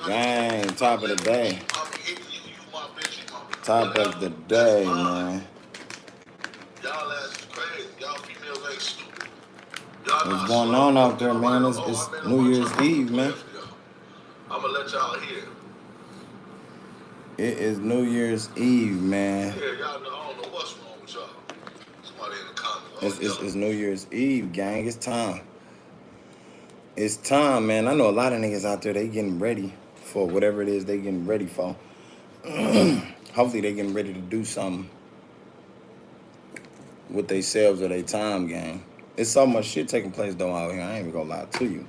Gang, top of the day. Top of the day, man. Y'all ass is crazy. Y'all females ain't stupid. What's going on out there, man? It's New Year's Eve, man. I'm gonna let y'all hear. It is New Year's Eve, man. Yeah, y'all know. I don't know what's wrong with y'all. Somebody in the comments. It's New Year's Eve, gang. It's time. It's time, man. I know a lot of niggas out there, they getting ready for whatever it is they getting ready for. Hopefully they getting ready to do something with themselves or their time, gang. It's so much shit taking place, though, out here. I ain't even gonna lie to you.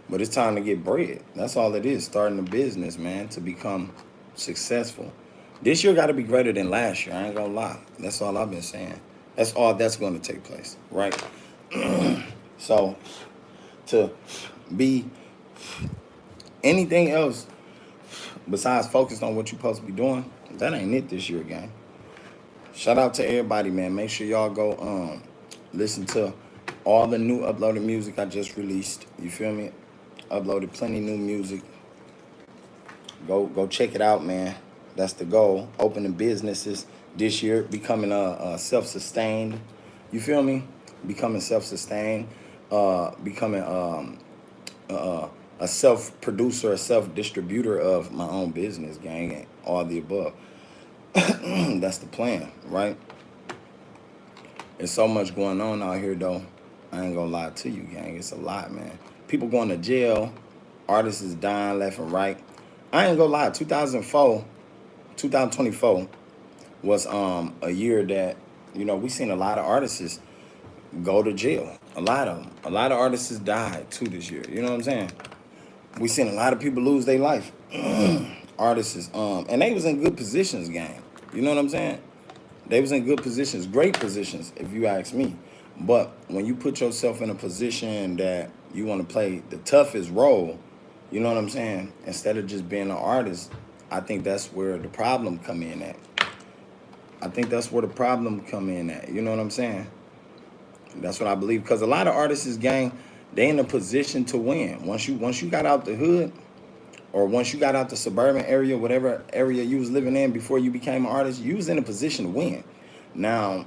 But it's time to get bread. That's all it is, starting a business, man, to become successful. This year got to be greater than last year. I ain't gonna lie. That's all I've been saying. That's all that's going to take place, right? So, to be anything else besides focused on what you're supposed to be doing, that ain't it this year, gang. Shout out to everybody, man. Make sure y'all go listen to all the new uploaded music I just released. You feel me? Uploaded plenty new music. Go check it out, man. That's the goal. Opening businesses this year, becoming a self-sustained. You feel me? Becoming self-sustained. Becoming a self-producer, a self-distributor of my own business, gang, and all the above. That's the plan, right? There's so much going on out here, though. I ain't gonna lie to you, gang. It's a lot, man. People going to jail. Artists is dying left and right. I ain't gonna lie. 2024 was a year that, we seen a lot of artists go to jail. A lot of them. A lot of artists died too this year. You know what I'm saying? We seen a lot of people lose their life. Artists, and they was in good positions, gang. You know what I'm saying? They was in good positions, great positions, if you ask me. But when you put yourself in a position that you want to play the toughest role, you know what I'm saying? Instead of just being an artist, I think that's where the problem come in at. I think that's where the problem come in at. You know what I'm saying? That's what I believe. Because a lot of artists, gang, they in a position to win. Once you got out the hood, or once you got out the suburban area, whatever area you was living in before you became an artist, you was in a position to win. Now,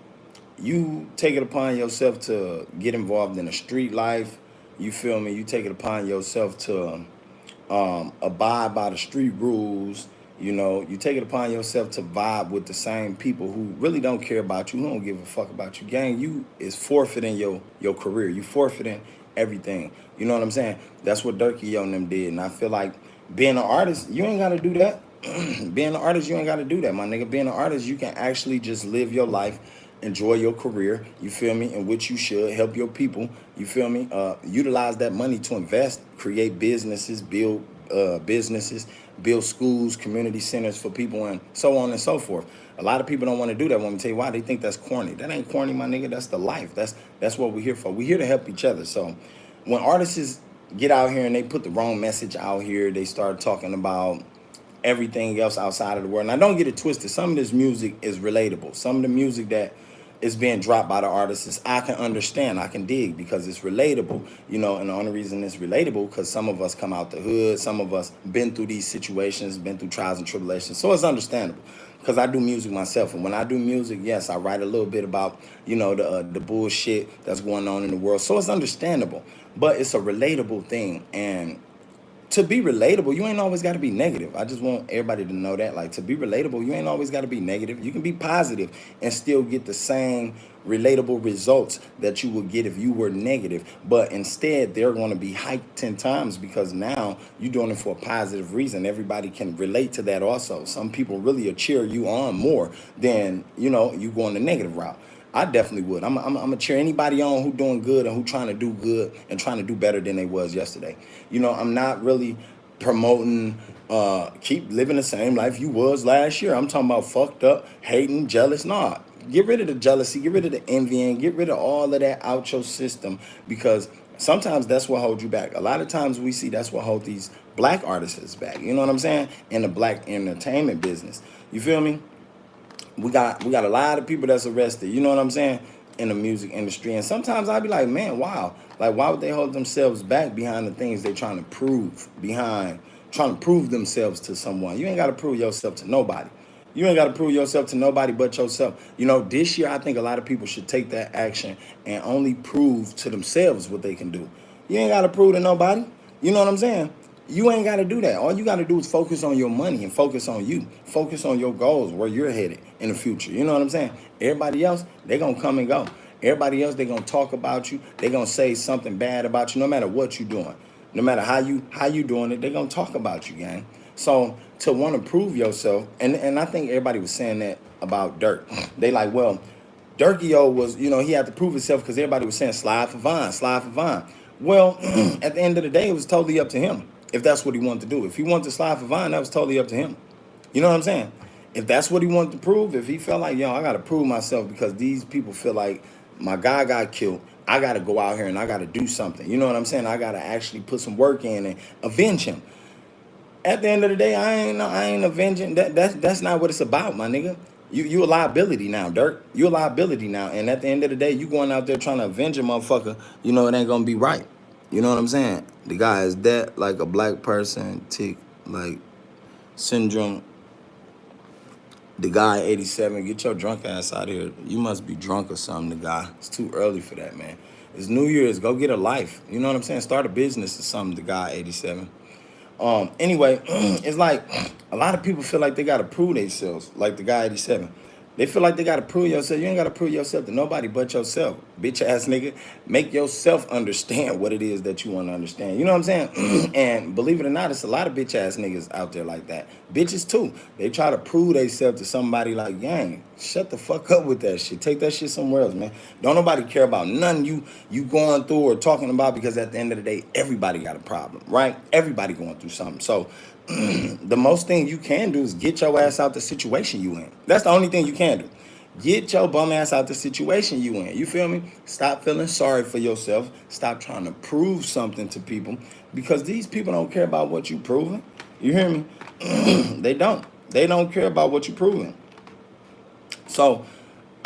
you take it upon yourself to get involved in the street life. You feel me? You take it upon yourself to abide by the street rules. You take it upon yourself to vibe with the same people who really don't care about you, who don't give a fuck about you. Gang, you is forfeiting your career. You forfeiting everything. You know what I'm saying? That's what Durkee on them did. And I feel like being an artist, you ain't got to do that. Being an artist, you ain't got to do that, my nigga. Being an artist, you can actually just live your life, enjoy your career, you feel me, in which you should, help your people, you feel me, utilize that money to invest, create businesses, build build schools, community centers for people, and so on and so forth. A lot of people don't want to do that. When we tell you why, they think that's corny. That ain't corny, my nigga. That's the life. That's what we're here for. We're here to help each other. So when artists get out here and they put the wrong message out here, they start talking about everything else outside of the world. Now, don't get it twisted. Some of this music is relatable. Some of the music that is being dropped by the artists, I can understand, I can dig, because it's relatable, and the only reason it's relatable because some of us come out the hood, some of us been through these situations, been through trials and tribulations, so it's understandable. Because I do music myself, and when I do music, yes, I write a little bit about, the bullshit that's going on in the world, so it's understandable, but it's a relatable thing. And to be relatable, you ain't always got to be negative. I just want everybody to know that. Like, to be relatable, you ain't always got to be negative. You can be positive and still get the same relatable results that you would get if you were negative. But instead, they're going to be hyped 10 times because now you're doing it for a positive reason. Everybody can relate to that also. Some people really cheer you on more than, you going the negative route. I definitely would. I'm going to cheer anybody on who doing good and who trying to do good and trying to do better than they was yesterday. I'm not really promoting keep living the same life you was last year. I'm talking about fucked up, hating, jealous. Nah, get rid of the jealousy, get rid of the envying, get rid of all of that out your system, because sometimes that's what holds you back. A lot of times we see that's what holds these black artists back. You know what I'm saying? In the black entertainment business. You feel me? We got a lot of people that's arrested, you know what I'm saying, in the music industry. And sometimes I'd be like, man, wow. Like, why would they hold themselves back behind the things they're trying to prove, behind, trying to prove themselves to someone. You ain't got to prove yourself to nobody. You ain't got to prove yourself to nobody but yourself. You know, this year I think a lot of people should take that action and only prove to themselves what they can do. You ain't got to prove to nobody. You know what I'm saying? You ain't got to do that. All you got to do is focus on your money and focus on you. Focus on your goals, where you're headed in the future. You know what I'm saying? Everybody else, they're going to come and go. Everybody else, they're going to talk about you. They're going to say something bad about you no matter what you're doing. No matter how you doing it, they're going to talk about you, gang. So to want to prove yourself, and I think everybody was saying that about Dirk. They like, well, Dirkio was, he had to prove himself because everybody was saying slide for Vine, slide for Vine. Well, at the end of the day, it was totally up to him if that's what he wanted to do. If he wanted to slide for Vine, that was totally up to him. You know what I'm saying? If that's what he wanted to prove, if he felt like, I got to prove myself because these people feel like my guy got killed, I got to go out here and I got to do something. You know what I'm saying? I got to actually put some work in and avenge him. At the end of the day, I ain't avenging. That's not what it's about, my nigga. You a liability now, Dirk. You a liability now. And at the end of the day, you going out there trying to avenge a motherfucker, it ain't gonna be right. You know what I'm saying? The guy is that like a black person, tick, like syndrome. The guy 87, get your drunk ass out of here. You must be drunk or something, the guy. It's too early for that, man. It's New Year's, go get a life. You know what I'm saying? Start a business or something, the guy 87. Anyway, it's like a lot of people feel like they gotta prove themselves, like the guy 87. They feel like they gotta prove yourself. You ain't gotta prove yourself to nobody but yourself, bitch ass nigga. Make yourself understand what it is that you want to understand. You know what I'm saying? And believe it or not, it's a lot of bitch ass niggas out there like that. Bitches too. They try to prove themselves to somebody like, gang, shut the fuck up with that shit. Take that shit somewhere else, man. Don't nobody care about nothing you going through or talking about, because at the end of the day, everybody got a problem, right? Everybody going through something. So the most thing you can do is get your ass out the situation you in. That's the only thing you can do. Get your bum ass out the situation you in. You feel me? Stop feeling sorry for yourself. Stop trying to prove something to people, because these people don't care about what you proving. You hear me? They don't. They don't care about what you proving. So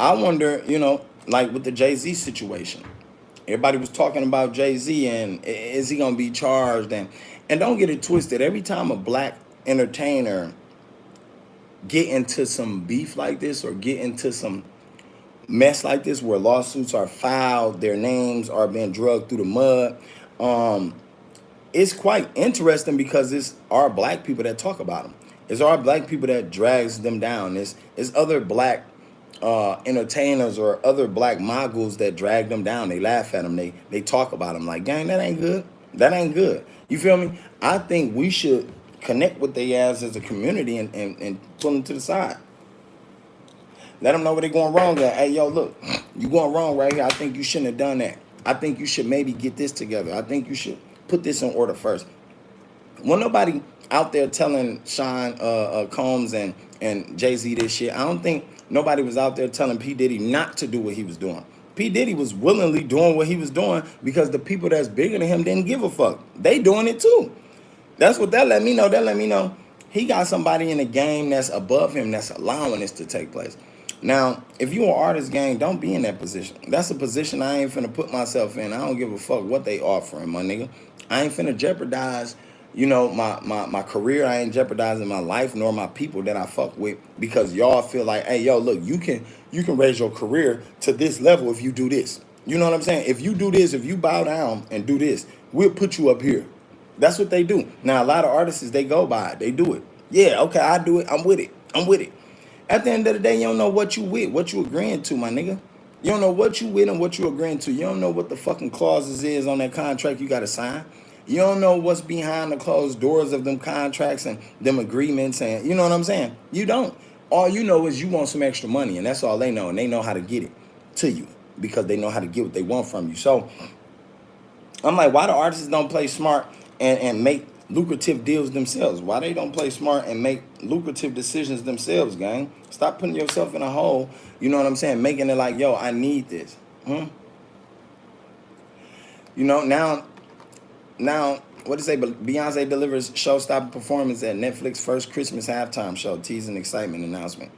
I wonder, like with the Jay-Z situation. Everybody was talking about Jay-Z and is he gonna be charged? And don't get it twisted. Every time a black entertainer get into some beef like this or get into some mess like this where lawsuits are filed, their names are being dragged through the mud, it's quite interesting because it's our black people that talk about them. It's our black people that drags them down. It's other black entertainers or other black moguls that drag them down. They laugh at them. They talk about them like, gang, that ain't good. That ain't good. You feel me? I think we should connect with their ass as a community and pull them to the side. Let them know where they're going wrong at. Hey, yo, look, you going wrong right here. I think you shouldn't have done that. I think you should maybe get this together. I think you should put this in order first. When nobody out there telling Sean Combs and Jay-Z this shit, I don't think nobody was out there telling P. Diddy not to do what he was doing. P. Diddy was willingly doing what he was doing because the people that's bigger than him didn't give a fuck. They doing it too. That's what that let me know. That let me know he got somebody in the game that's above him that's allowing this to take place. Now, if you an artist, gang, don't be in that position. That's a position I ain't finna put myself in. I don't give a fuck what they offering, my nigga. I ain't finna jeopardize, my career. I ain't jeopardizing my life nor my people that I fuck with because y'all feel like, hey, yo, look, you can raise your career to this level if you do this. You know what I'm saying? If you do this, if you bow down and do this, we'll put you up here. That's what they do. Now, a lot of artists, they go by it. They do it. Yeah, okay, I do it. I'm with it. I'm with it. At the end of the day, you don't know what you with, what you agreeing to, my nigga. You don't know what you with and what you agreeing to. You don't know what the fucking clauses is on that contract you got to sign. You don't know what's behind the closed doors of them contracts and them agreements, and you know what I'm saying? You don't. All you know is you want some extra money, and that's all they know, and they know how to get it to you because they know how to get what they want from you. So I'm like, why the artists don't play smart and make lucrative deals themselves? Why they don't play smart and make lucrative decisions themselves, gang? Stop putting yourself in a hole, you know what I'm saying? Making it like, yo, I need this. Now, what to say? But Beyonce delivers show-stopping performance at Netflix first Christmas halftime show, teasing excitement announcement.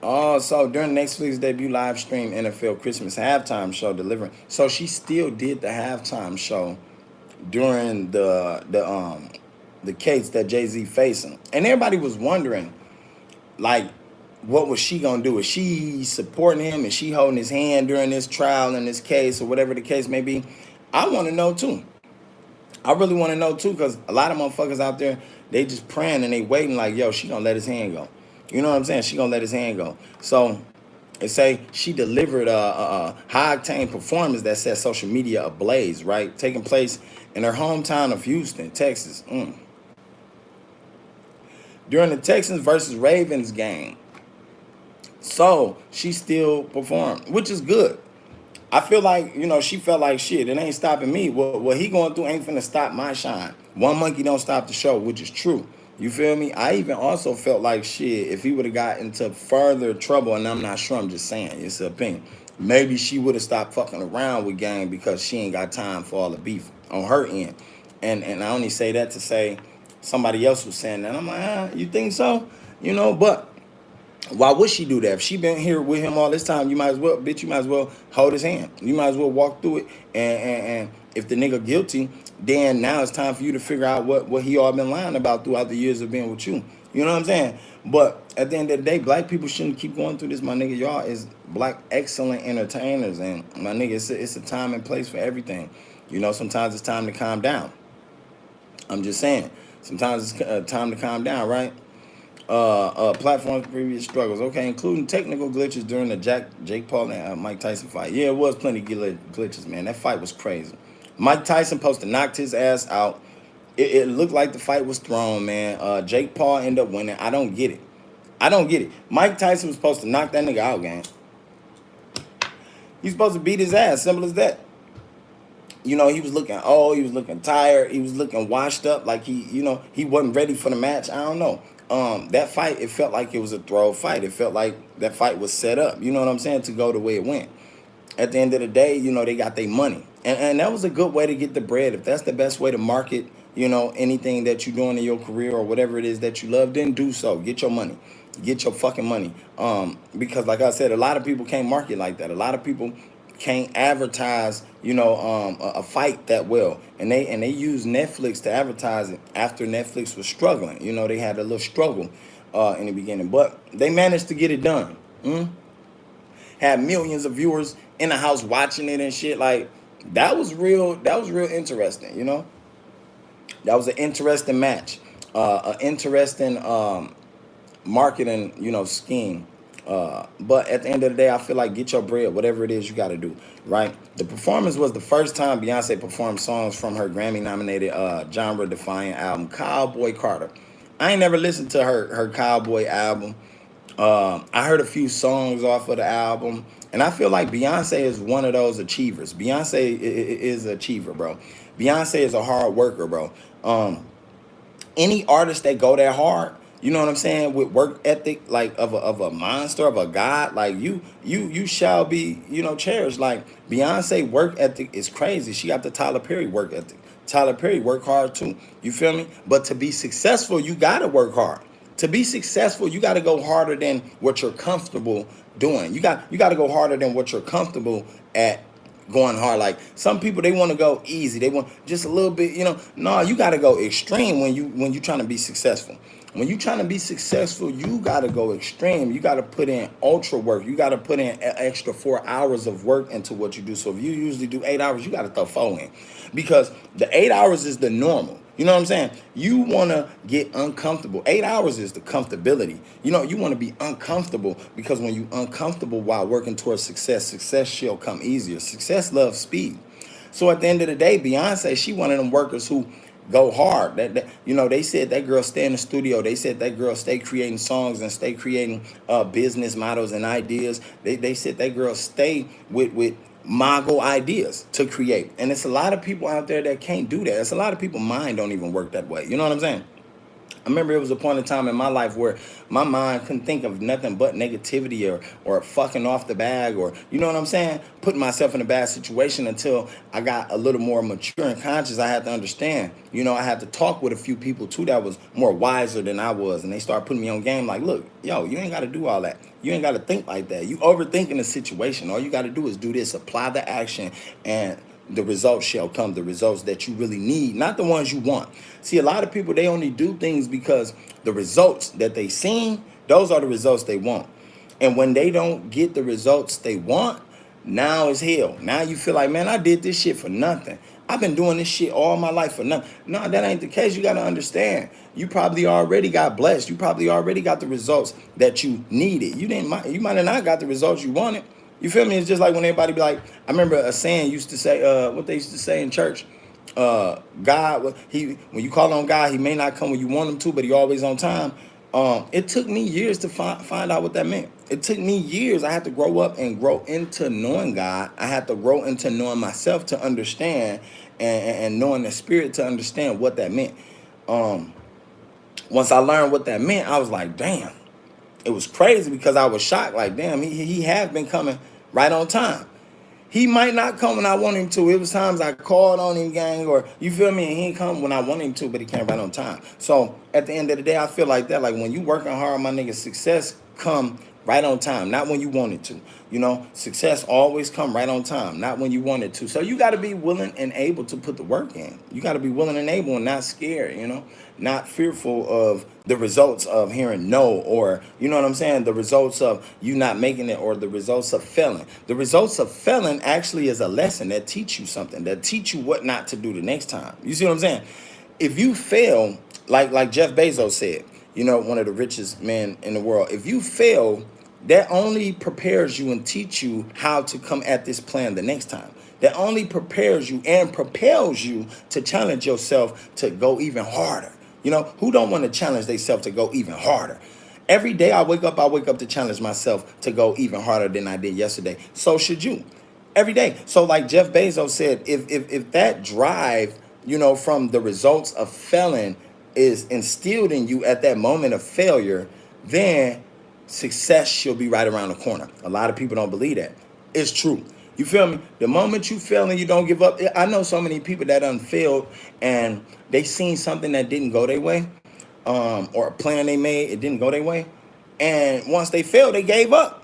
Oh, so during Netflix debut live stream NFL Christmas halftime show delivering. So she still did the halftime show during the the case that Jay-Z facing. And everybody was wondering, like, what was she gonna do? Is she supporting him? Is she holding his hand during this trial in this case, or whatever the case may be? I want to know too. I really want to know too, because a lot of motherfuckers out there, they just praying and they waiting like, yo, she gonna let his hand go. You know what I'm saying? She gonna let his hand go. So they say she delivered a high octane performance that set social media ablaze, right? Taking place in her hometown of Houston, Texas. During the Texans versus Ravens game. So she still performed, which is good. I feel like, she felt like shit. It ain't stopping me. What he going through ain't finna stop my shine. One monkey don't stop the show, which is true. You feel me? I even also felt like shit, if he would have got into further trouble, and I'm not sure, I'm just saying, it's an opinion. Maybe she would have stopped fucking around with Gang because she ain't got time for all the beef on her end. And I only say that to say somebody else was saying that. I'm like, you think so? But why would she do that? If she been here with him all this time, you might as well hold his hand. You might as well walk through it. And if the nigga guilty, then now it's time for you to figure out what he all been lying about throughout the years of being with you. You know what I'm saying? But at the end of the day, black people shouldn't keep going through this, my nigga. Y'all is black excellent entertainers. And my nigga, it's a time and place for everything. Sometimes it's time to calm down. I'm just saying. Sometimes it's time to calm down, right? Platform's previous struggles, okay, including technical glitches during the Jake Paul and Mike Tyson fight. Yeah, it was plenty of glitches, man. That fight was crazy. Mike Tyson supposed to knocked his ass out. It looked like the fight was thrown, man. Jake Paul ended up winning. I don't get it. Mike Tyson was supposed to knock that nigga out, gang. He's supposed to beat his ass. Simple as that. He was looking old. He was looking tired. He was looking washed up, like he wasn't ready for the match. I don't know. That fight, it felt like it was a throw fight. It felt like that fight was set up, you know what I'm saying, to go the way it went. At the end of the day, they got their money. And that was a good way to get the bread. If that's the best way to market, anything that you're doing in your career or whatever it is that you love, then do so. Get your money. Get your fucking money. Because like I said, a lot of people can't market like that. A lot of people can't advertise, a fight that well, and they use Netflix to advertise it after Netflix was struggling. They had a little struggle in the beginning, but they managed to get it done. Had millions of viewers in the house watching it and shit. Like that was real. That was real interesting. That was an interesting match, an interesting marketing, scheme. But at the end of the day, I feel like get your bread, whatever it is you got to do, right? The performance was the first time Beyonce performed songs from her Grammy-nominated genre-defying album, Cowboy Carter. I ain't never listened to her Cowboy album. I heard a few songs off of the album, and I feel like Beyonce is one of those achievers. Beyonce is an achiever, bro. Beyonce is a hard worker, bro. Any artist that go that hard, you know what I'm saying, with work ethic, like of a monster, of a god, like you shall be, cherished. Like Beyonce work ethic is crazy. She got the Tyler Perry work ethic. Tyler Perry work hard too. You feel me? But to be successful, you gotta work hard. To be successful, you gotta go harder than what you're comfortable doing. You got to go harder than what you're comfortable at going hard. Like some people, they want to go easy. They want just a little bit, No, you got to go extreme when you trying to be successful. When you trying to be successful, you got to go extreme. You got to put in ultra work. You got to put in an extra 4 hours of work into what you do. So if you usually do 8 hours, you got to throw 4 in, because the 8 hours is the normal. You know what I'm saying? You want to get uncomfortable. 8 hours is the comfortability. You want to be uncomfortable, because when you uncomfortable while working towards success shall come easier. Success loves speed. So at the end of the day, Beyonce, she one of them workers who go hard. They said that girl stay in the studio. They said that girl stay creating songs and stay creating business models and ideas. They said that girl stay with mago ideas to create. And it's a lot of people out there that can't do that. It's a lot of people mind don't even work that way. You know what I'm saying? I remember it was a point in time in my life where my mind couldn't think of nothing but negativity or fucking off the bag, or, you know what I'm saying, putting myself in a bad situation, until I got a little more mature and conscious. I had to understand, I had to talk with a few people too that was more wiser than I was, and they started putting me on game like, look, yo, you ain't got to do all that. You ain't got to think like that. You overthinking the situation. All you got to do is do this, apply the action, and the results shall come, the results that you really need, not the ones you want. See, a lot of people, they only do things because the results that they seen, those are the results they want. And when they don't get the results they want, now it's hell. Now you feel like, man, I did this shit for nothing. I've been doing this shit all my life for nothing. No, that ain't the case. You got to understand. You probably already got blessed. You probably already got the results that you needed. You might have not got the results you wanted. You feel me? It's just like when everybody be like, I remember a saying used to say, what they used to say in church, God, when you call on God, he may not come when you want him to, but he always on time. It took me years to find out what that meant. It took me years. I had to grow up and grow into knowing God. I had to grow into knowing myself to understand, and knowing the spirit to understand what that meant. Once I learned what that meant, I was like, damn. It was crazy because I was shocked. Like, damn, he has been coming right on time. He might not come when I want him to. It was times I called on him, gang, or you feel me? And he ain't come when I want him to, but he came right on time. So at the end of the day, I feel like that. Like when you working hard, my nigga, success come right on time, not when you want it to. You know, success always come right on time, not when you want it to. So you got to be willing and able to put the work in. You got to be willing and able and not scared, you know, not fearful of the results of hearing no, or, you know what I'm saying, the results of you not making it, or the results of failing. The results of failing actually is a lesson that teach you something, that teach you what not to do the next time. You see what I'm saying? If you fail, like Jeff Bezos said, you know, one of the richest men in the world, if you fail, that only prepares you and teach you how to come at this plan the next time. That only prepares you and propels you to challenge yourself to go even harder. You know, who don't want to challenge themselves to go even harder? Every day I wake up to challenge myself to go even harder than I did yesterday. So should you. Every day. So like Jeff Bezos said, if that drive, you know, from the results of failing is instilled in you at that moment of failure, then success should be right around the corner. A lot of people don't believe that. It's true. You feel me? The moment you fail and you don't give up, I know so many people that done failed and they seen something that didn't go their way, or a plan they made, it didn't go their way. And once they failed, they gave up.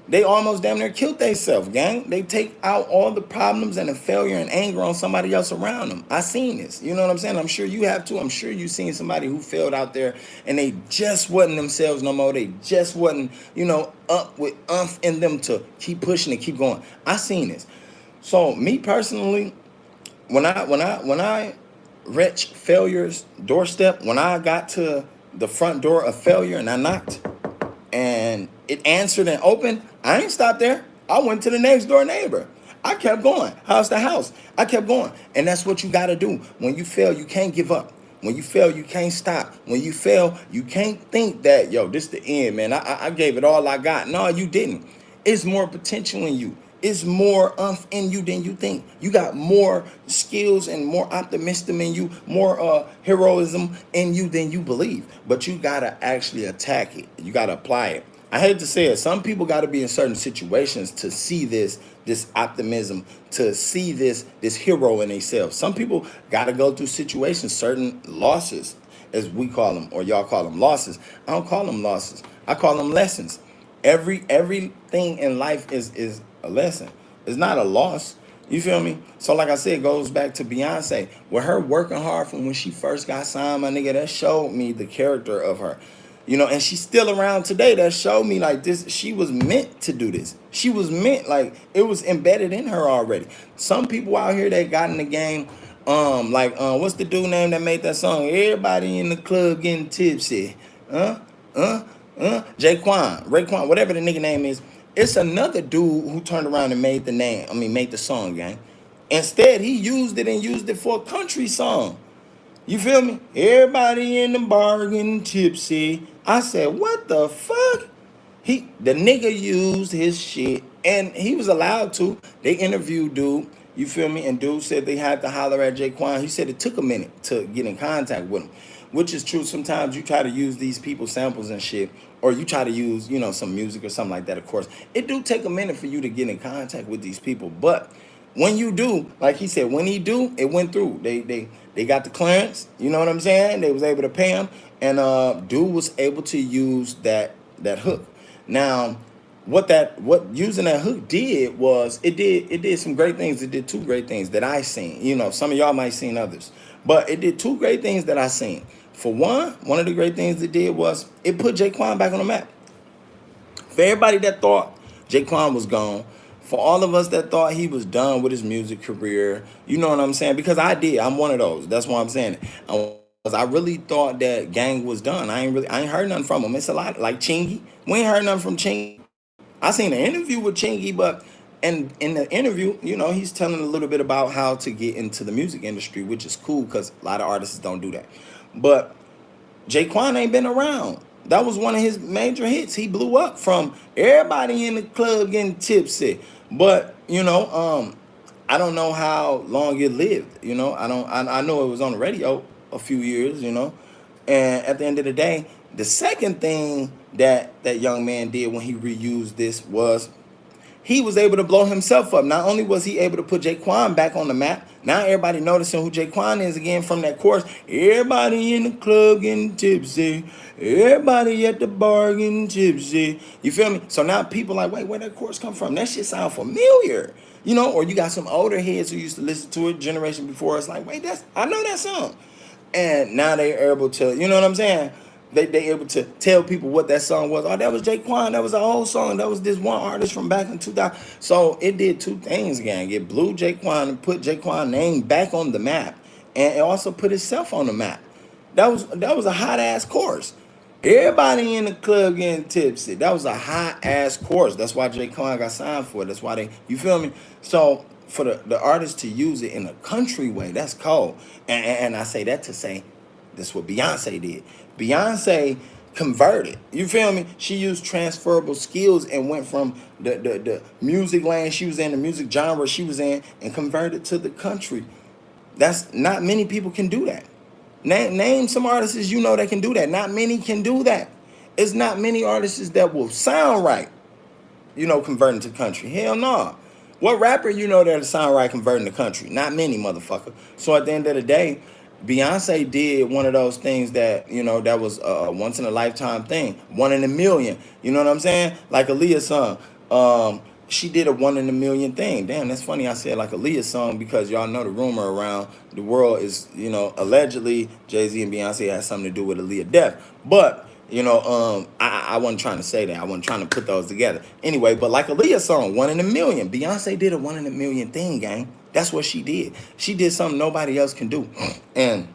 They almost damn near killed themselves, gang. They take out all the problems and the failure and anger on somebody else around them. I seen this. You know what I'm saying? I'm sure you have too. I'm sure you seen somebody who failed out there and they just wasn't themselves no more. They just wasn't, you know, up with umph in them to keep pushing and keep going. I seen this. So me personally, when I reached failure's doorstep, when I got to the front door of failure and I knocked and it answered and opened, I ain't stopped there. I went to the next door neighbor. I kept going. House to house. I kept going. And that's what you got to do. When you fail, you can't give up. When you fail, you can't stop. When you fail, you can't think that, yo, this the end, man. I gave it all I got. No, you didn't. It's more potential in you. It's more umph in you than you think. You got more skills and more optimism in you, more heroism in you than you believe. But you got to actually attack it. You got to apply it. I hate to say it. Some people got to be in certain situations to see this optimism, to see this hero in themselves. Some people got to go through situations, certain losses, as we call them, or y'all call them losses. I don't call them losses. I call them lessons. Everything in life is a lesson. It's not a loss. You feel me? So like I said, it goes back to Beyonce. With her working hard from when she first got signed, my nigga, that showed me the character of her. You know, and she's still around today. That showed me like this. She was meant to do this. She was meant, like it was embedded in her already. Some people out here that got in the game, what's the dude name that made that song? Everybody in the club getting tipsy. Raekwon, whatever the nigga name is. It's another dude who turned around and made the song, gang. Instead, he used it for a country song. You feel me? Everybody in the bar getting tipsy. I said, what the fuck? The nigga used his shit, and he was allowed to. They interviewed dude, you feel me? And dude said they had to holler at Jaquan. He said it took a minute to get in contact with him, which is true. Sometimes you try to use these people's samples and shit, or you try to use, you know, some music or something like that, of course. It do take a minute for you to get in contact with these people, but when you do, like he said, when he do, it went through. They got the clearance, you know what I'm saying? They was able to pay him, and dude was able to use that hook. Now, what using that hook did was it did some great things. It did two great things that I seen. You know, some of y'all might seen others, but it did two great things that I seen. For one of the great things it did was it put Jaquan back on the map. For everybody that thought Jaquan was gone, for all of us that thought he was done with his music career, you know what I'm saying? Because I did. I'm one of those. That's why I'm saying it. I really thought that Gang was done. I ain't heard nothing from him. It's a lot like Chingy. We ain't heard nothing from Chingy. I seen an interview with Chingy, but and in the interview, you know, he's telling a little bit about how to get into the music industry, which is cool because a lot of artists don't do that. But Jaquan ain't been around. That was one of his major hits. He blew up from everybody in the club getting tipsy. But I don't know how long it lived. You know, I don't. I know it was on the radio a few years. You know, and at the end of the day, the second thing that young man did when he reused this was he was able to blow himself up. Not only was he able to put Jaquan back on the map, now everybody noticing who Jaquan is again from that chorus. Everybody in the club getting tipsy. Everybody at the bar getting tipsy. You feel me? So now people like, wait, where that chorus come from? That shit sound familiar. You know, or you got some older heads who used to listen to it generation before us like, wait, I know that song. And now they're able to, you know what I'm saying? They able to tell people what that song was. Oh, that was Jaquan. That was an old song. That was this one artist from back in 2000. So it did two things, gang. It blew Jaquan and put Jaquan's name back on the map, and it also put itself on the map. That was a hot ass chorus. Everybody in the club getting tipsy. That was a hot ass chorus. That's why Jaquan got signed for it. That's why you feel me? So for the artist to use it in a country way, that's cold. And I say that to say that's what Beyonce did. Beyonce converted. You feel me? She used transferable skills and went from the music lane she was in, the music genre she was in, and converted to the country. That's not many people can do that. Name some artists you know that can do that. Not many can do that. It's not many artists that will sound right, converting to country. Hell no. What rapper you know that'll sound right converting to country? Not many, motherfucker. So at the end of the day, Beyonce did one of those things that, that was a once in a lifetime thing. 1 in a million. You know what I'm saying? Like Aaliyah's song. She did a 1 in a million thing. Damn, that's funny I said like Aaliyah's song because y'all know the rumor around the world is, allegedly Jay-Z and Beyonce had something to do with Aaliyah's death. But I wasn't trying to say that. I wasn't trying to put those together. Anyway, but like Aaliyah's song, 1 in a million. Beyonce did a 1 in a million thing, gang. That's what she did. She did something nobody else can do. And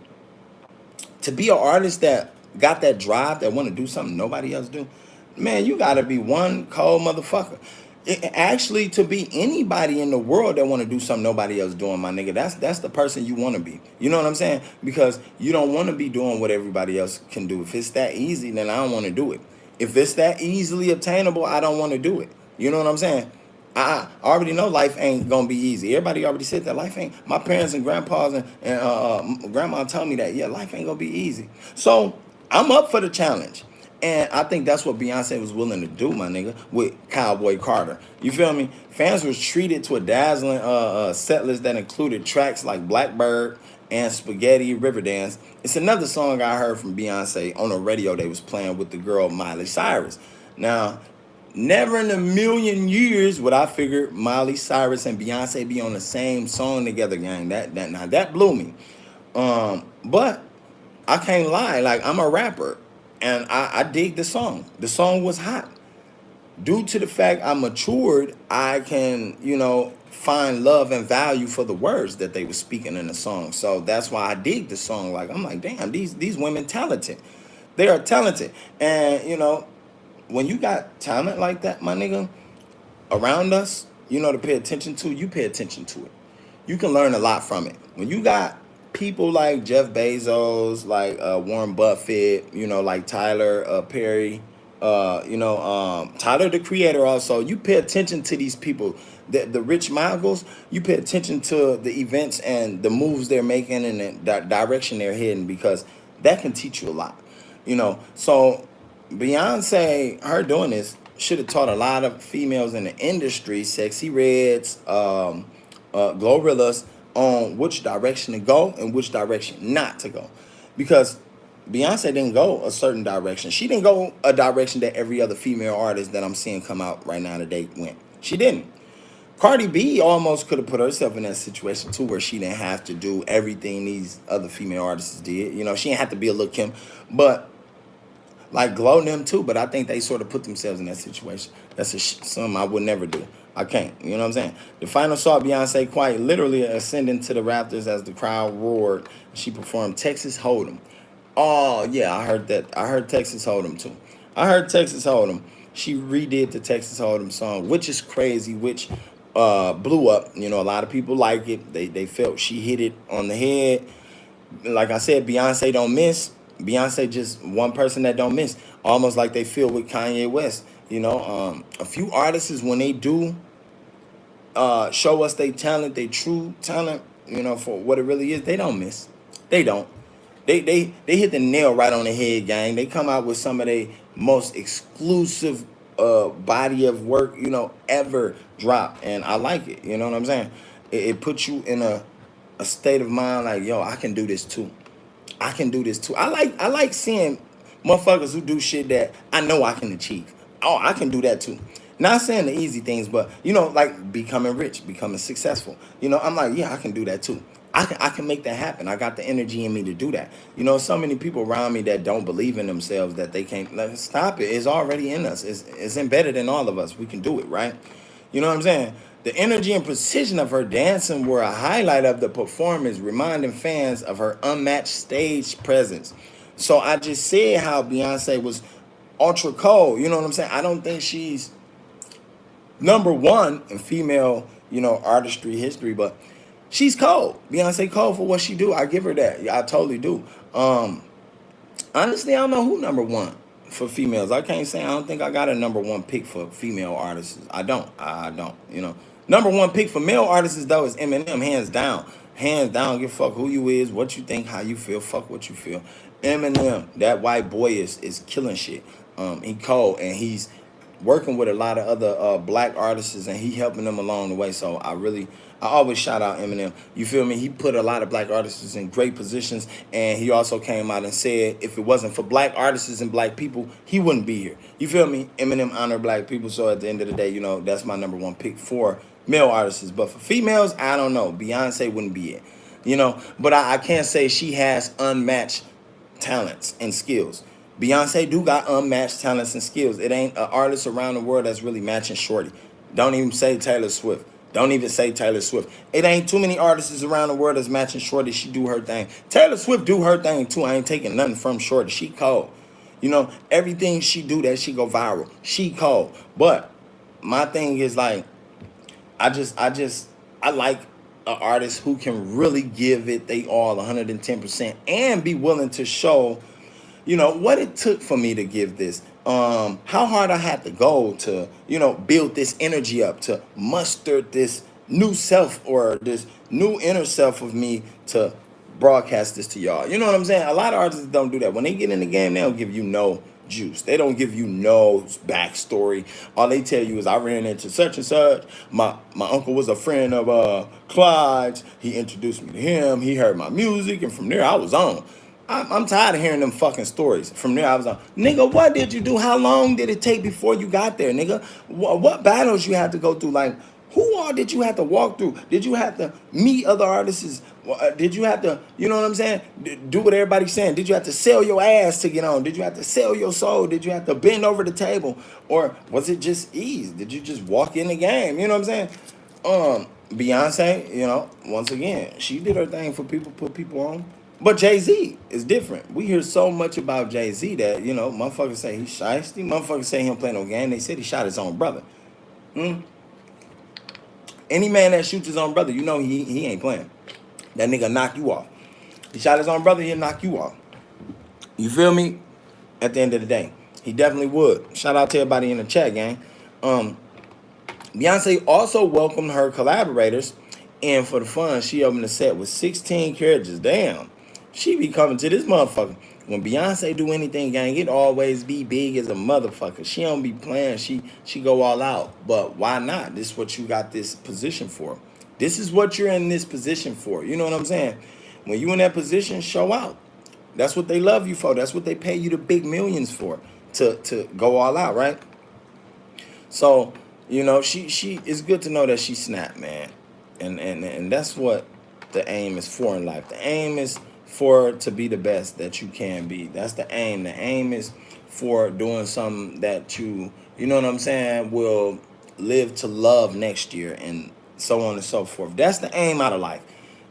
to be an artist that got that drive, that want to do something nobody else do, man, you got to be one cold motherfucker. Actually, to be anybody in the world that want to do something nobody else doing, my nigga, that's the person you want to be. You know what I'm saying? Because you don't want to be doing what everybody else can do. If it's that easy, then I don't want to do it. If it's that easily obtainable, I don't want to do it. You know what I'm saying? I already know life ain't gonna be easy. Everybody already said that life ain't. My parents and grandpas and grandma told me that. Yeah, life ain't gonna be easy. So I'm up for the challenge. And I think that's what Beyonce was willing to do, my nigga, with Cowboy Carter. You feel me? Fans was treated to a dazzling set list that included tracks like Blackbird and Spaghetti Riverdance. It's another song I heard from Beyonce on the radio they was playing with the girl Miley Cyrus. Now, never in a million years would I figure Miley Cyrus and Beyonce be on the same song together, gang. That blew me. But I can't lie, like I'm a rapper. And I dig the song. The song was hot. Due to the fact I matured, I can, find love and value for the words that they were speaking in the song. So that's why I dig the song. Like, I'm like, damn, these women talented. They are talented. And, when you got talent like that, my nigga, around us, to pay attention to, you pay attention to it. You can learn a lot from it. When you got people like Jeff Bezos, like Warren Buffett, like Tyler Perry, Tyler the Creator also, you pay attention to these people, the rich moguls, you pay attention to the events and the moves they're making and the direction they're heading because that can teach you a lot, So Beyonce, her doing this, should have taught a lot of females in the industry, Sexy Reds, Glorillaz, on which direction to go and which direction not to go. Because Beyonce didn't go a certain direction. She didn't go a direction that every other female artist that I'm seeing come out right now today went. She didn't. Cardi B almost could have put herself in that situation too, where she didn't have to do everything these other female artists did. You know, she didn't have to be a Lil' Kim, but like Glow them too. But I think they sort of put themselves in that situation. That's something I would never do. I can't. You know what I'm saying? The final saw Beyonce quite literally ascending to the rafters as the crowd roared. She performed Texas Hold'em. Oh yeah, I heard that. I heard Texas Hold'em too. I heard Texas Hold'em. She redid the Texas Hold'em song, which is crazy, which blew up. You know, a lot of people like it. They felt she hit it on the head. Like I said, Beyonce don't miss. Beyonce just one person that don't miss. Almost like they feel with Kanye West. You know, a few artists when they do show us they talent, they true talent, you know, for what it really is, they don't miss. They don't. They hit the nail right on the head, gang. They come out with some of their most exclusive body of work, you know, ever drop. And I like it. You know what I'm saying? It puts you in a state of mind like, yo, I can do this too. I can do this too. I like seeing motherfuckers who do shit that I know I can achieve. Oh, I can do that too. Not saying the easy things, but you know, like becoming rich, becoming successful. You know, I'm like, yeah, I can do that too. I can make that happen. I got the energy in me to do that. You know, so many people around me that don't believe in themselves that they can't. Like, stop it. It's already in us. It's embedded in all of us. We can do it, right? You know what I'm saying? The energy and precision of her dancing were a highlight of the performance, reminding fans of her unmatched stage presence. So I just said how Beyonce was ultra cold. You know what I'm saying? I don't think she's number one in female, you know, artistry history, but she's cold. Beyonce cold for what she do. I give her that. Yeah, I totally do. Honestly, I don't know who number one for females. I can't say I don't think I got a number one pick for female artists. I don't. I don't. You know, number one pick for male artists though is Eminem, hands down. Hands down. Give a fuck who you is, what you think, how you feel. Fuck what you feel. Eminem, that white boy is killing shit. He cold and he's working with a lot of other black artists and he helping them along the way. So I always shout out Eminem. You feel me? He put a lot of black artists in great positions, and he also came out and said if it wasn't for black artists and black people, he wouldn't be here. You feel me? Eminem honor black people, so at the end of the day, you know, that's my number one pick for male artists. But for females, I don't know. Beyonce wouldn't be it. You know, but I can't say she has unmatched talents and skills. Beyonce do got unmatched talents and skills. It ain't an artist around the world that's really matching Shorty. Don't even say Taylor Swift. Don't even say Taylor Swift. It ain't too many artists around the world that's matching Shorty. She do her thing. Taylor Swift do her thing too. I ain't taking nothing from Shorty. She cold. You know, everything she do that she go viral. She cold. But my thing is like, I like an artist who can really give it they all 110% and be willing to show, you know, what it took for me to give this. How hard I had to go to, you know, build this energy up, to muster this new self or this new inner self of me to broadcast this to y'all. You know what I'm saying? A lot of artists don't do that. When they get in the game, they don't give you no juice. They don't give you no backstory. All they tell you is I ran into such and such. My uncle was a friend of Clyde's. He introduced me to him. He heard my music, and from there I was on. I'm tired of hearing them fucking stories. From there, I was like, nigga, what did you do? How long did it take before you got there, nigga? What battles you had to go through? Like, who all did you have to walk through? Did you have to meet other artists? Did you have to, you know what I'm saying? Do what everybody's saying. Did you have to sell your ass to get on? Did you have to sell your soul? Did you have to bend over the table? Or was it just ease? Did you just walk in the game? You know what I'm saying? Beyonce, you know, once again, she did her thing for people, put people on. But Jay-Z is different. We hear so much about Jay-Z that, you know, motherfuckers say he's shiesty. Motherfuckers say he don't play no game. They said he shot his own brother. Any man that shoots his own brother, you know he ain't playing. That nigga knock you off. He shot his own brother, he'll knock you off. You feel me? At the end of the day. He definitely would. Shout out to everybody in the chat, gang. Beyonce also welcomed her collaborators. And for the fun, she opened the set with 16 carriages. Damn. She be coming to this motherfucker. When Beyonce do anything, gang, it always be big as a motherfucker. She don't be playing. She go all out. But why not? This is what you got this position for. This is what you're in this position for. You know what I'm saying? When you in that position, show out. That's what they love you for. That's what they pay you the big millions for, to go all out, right? So, she it's good to know that she snapped, man. And that's what the aim is for in life. The aim is for to be the best that you can be. That's the aim. The aim is for doing something that you know what I'm saying, will live to love next year, and so on and so forth. That's the aim out of life.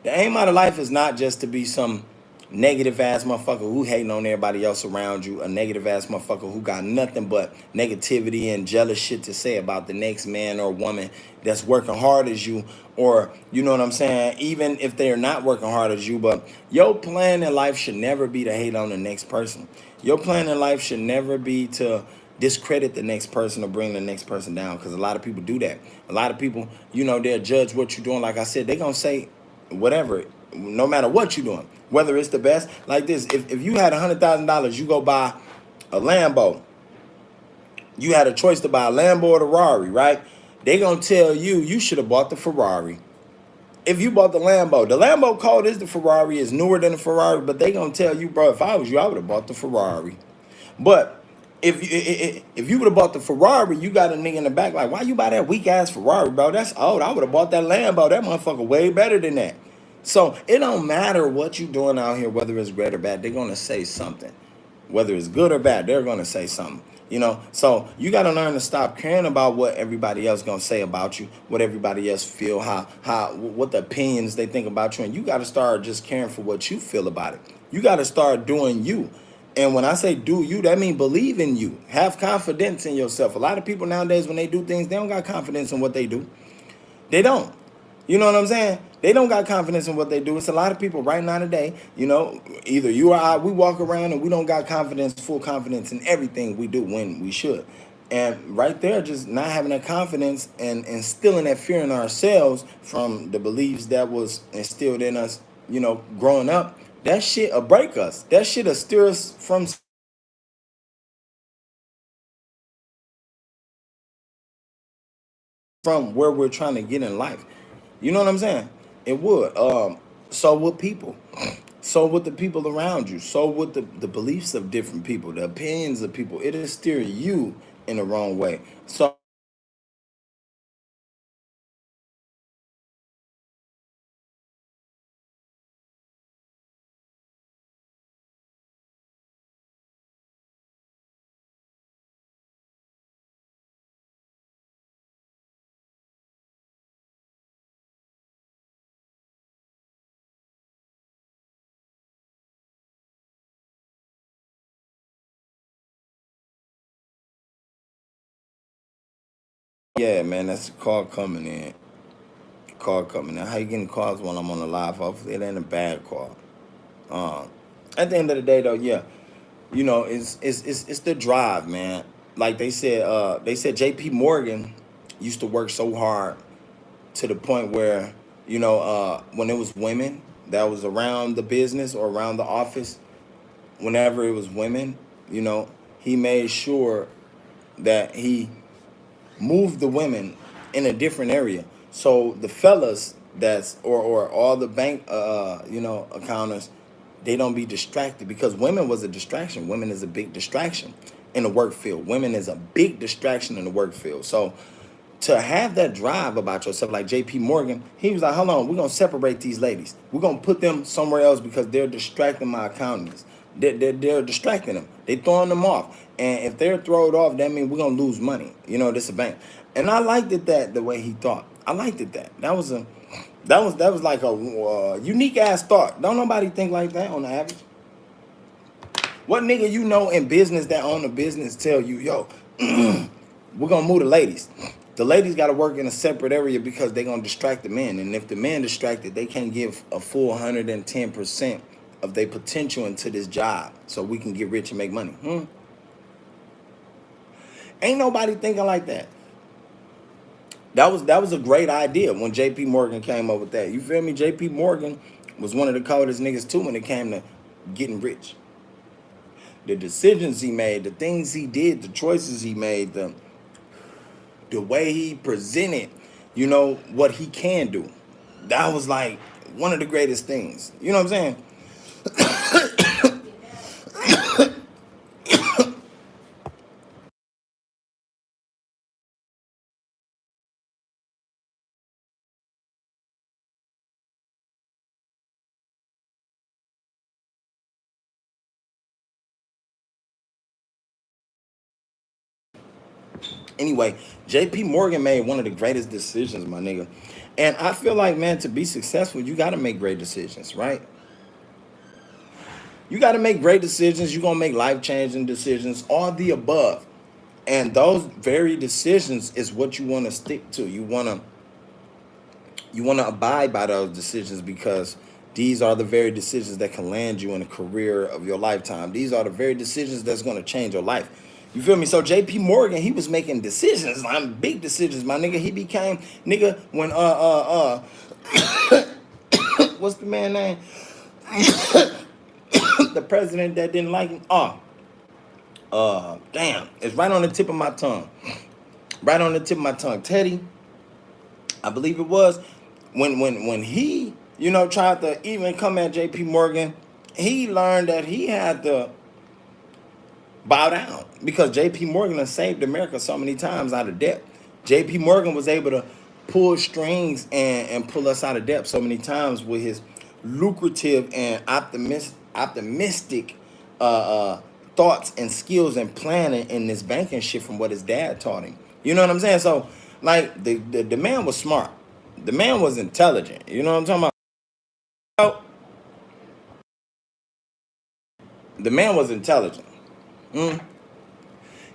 The aim out of life is not just to be some negative ass motherfucker who hating on everybody else around you, a negative ass motherfucker who got nothing but negativity and jealous shit to say about the next man or woman that's working hard as you, or you know what I'm saying, even if they're not working hard as you. But your plan in life should never be to hate on the next person. Your plan in life should never be to discredit the next person or bring the next person down, because a lot of people do that. A lot of people, they'll judge what you're doing. Like I said, they gonna say whatever, no matter what you're doing, whether it's the best. Like this, if you had $100,000, you go buy a Lambo. You had a choice to buy a Lambo or the Ferrari, right? They gonna tell you should have bought the Ferrari. If you bought the Lambo code is the Ferrari, is newer than the Ferrari, but they gonna tell you, bro, if I was you, I would have bought the Ferrari. But if you would have bought the Ferrari, you got a nigga in the back like, why you buy that weak ass Ferrari, bro? That's old. I would have bought that Lambo. That motherfucker way better than that. So it don't matter what you doing out here, whether it's great or bad. They're gonna say something. Whether it's good or bad, they're gonna say something. So you got to learn to stop caring about what everybody else gonna say about you, what everybody else feel, what the opinions they think about you, and you got to start just caring for what you feel about it. You got to start doing you. And when I say do you, that means believe in you. Have confidence in yourself. A lot of people nowadays, when they do things, they don't got confidence in what they do. They don't. You know what I'm saying? They don't got confidence in what they do. It's a lot of people right now today, either you or I, we walk around and we don't got full confidence in everything we do when we should. And right there, just not having that confidence and instilling that fear in ourselves from the beliefs that was instilled in us, growing up, that shit will break us. That shit will steer us from where we're trying to get in life. You know what I'm saying? It would. So would people. So with the people around you. So with the beliefs of different people, the opinions of people. It'll steer you in the wrong way. So yeah, man, that's a call coming in. Call coming in. How you getting calls when I'm on the live? Hopefully it ain't a bad call. Um, at the end of the day, though, yeah, it's the drive, man. Like they said J.P. Morgan used to work so hard to the point where when it was women that was around the business or around the office, whenever it was women, he made sure that he move the women in a different area. So the fellas or all the bank accountants, they don't be distracted, because women was a distraction. Women is a big distraction in the work field. Women is a big distraction in the work field. So to have that drive about yourself, like J.P. Morgan, he was like, hold on, we're gonna separate these ladies. We're gonna put them somewhere else because they're distracting my accountants. They're distracting them. They throwing them off. And if they're thrown off, that means we're gonna lose money. This is a bank. And I liked it that the way he thought. I liked it that. That was like a unique ass thought. Don't nobody think like that on the average. What nigga in business that own a business tell you, yo, we're gonna move the ladies. The ladies gotta work in a separate area because they're gonna distract the men. And if the men distracted, they can't give a full 110% of their potential into this job so we can get rich and make money. Ain't nobody thinking like that. That was a great idea when J.P. Morgan came up with that. You feel me? J.P. Morgan was one of the coldest niggas too when it came to getting rich. The decisions he made, the things he did, the choices he made, the way he presented, what he can do. That was like one of the greatest things. You know what I'm saying? Anyway, JP Morgan made one of the greatest decisions, my nigga. And I feel like, man, to be successful, you got to make great decisions, right? You got to make great decisions. You're going to make life changing decisions, all the above. And those very decisions is what you want to stick to. You want to abide by those decisions because these are the very decisions that can land you in a career of your lifetime. These are the very decisions that's going to change your life. You feel me? So JP Morgan, he was making decisions, like big decisions, my nigga. He became nigga when what's the man name? The president that didn't like him. Damn, it's right on the tip of my tongue. Right on the tip of my tongue. Teddy, I believe it was when he, tried to even come at JP Morgan, he learned that he had to bow down because JP Morgan has saved America so many times out of debt. JP Morgan was able to pull strings and pull us out of debt so many times with his lucrative and optimistic thoughts and skills and planning in this banking shit from what his dad taught him. You know what I'm saying? So like the man was smart. The man was intelligent. You know what I'm talking about? The man was intelligent. Mm.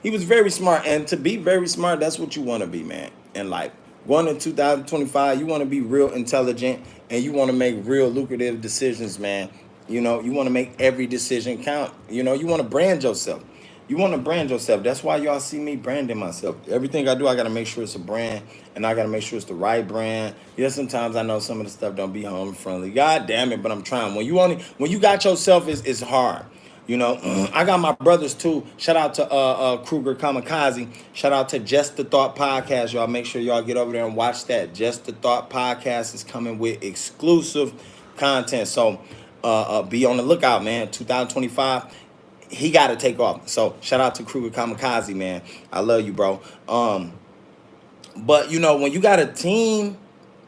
He was very smart, and to be very smart, that's what you want to be, man, in life. Going in 2025, you want to be real intelligent, and you want to make real lucrative decisions, man. You want to make every decision count. You want to brand yourself. You want to brand yourself. That's why y'all see me branding myself. Everything I do, I got to make sure it's a brand, and I got to make sure it's the right brand. Yeah, sometimes I know some of the stuff don't be home friendly. God damn it, but I'm trying. When you got yourself, it's hard. I got my brothers too. Shout out to Kruger Kamikaze. Shout out to Just the Thought Podcast. Y'all make sure y'all get over there and watch that. Just the Thought Podcast is coming with exclusive content. So be on the lookout, man. 2025, he got to take off. So shout out to Kruger Kamikaze, man. I love you, bro. But when you got a team,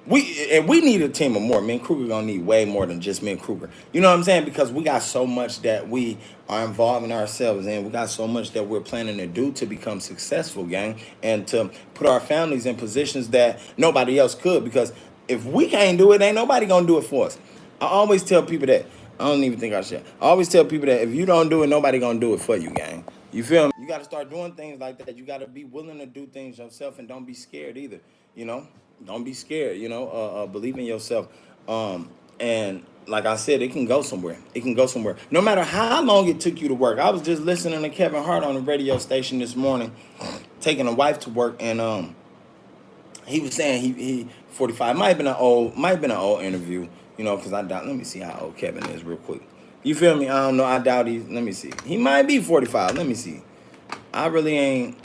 we need a team of more. Me and Kruger gonna need way more than just me and Kruger. You know what I'm saying? Because we got so much that we are involving ourselves in. We got so much that we're planning to do to become successful, gang, and to put our families in positions that nobody else could. Because if we can't do it, ain't nobody gonna do it for us. I always tell people that. I don't even think I should. I always tell people that if you don't do it, nobody gonna do it for you, gang. You feel me? You got to start doing things like that. You got to be willing to do things yourself, and don't be scared either. You know, don't be scared. Believe in yourself. And like I said, it can go somewhere. It can go somewhere. No matter how long it took you to work. I was just listening to Kevin Hart on the radio station this morning, taking a wife to work, and he was saying he 45. Might have been an old interview. Because I doubt. Let me see how old Kevin is real quick. You feel me? I don't know. I doubt he's. Let me see. He might be 45. Let me see. I ain't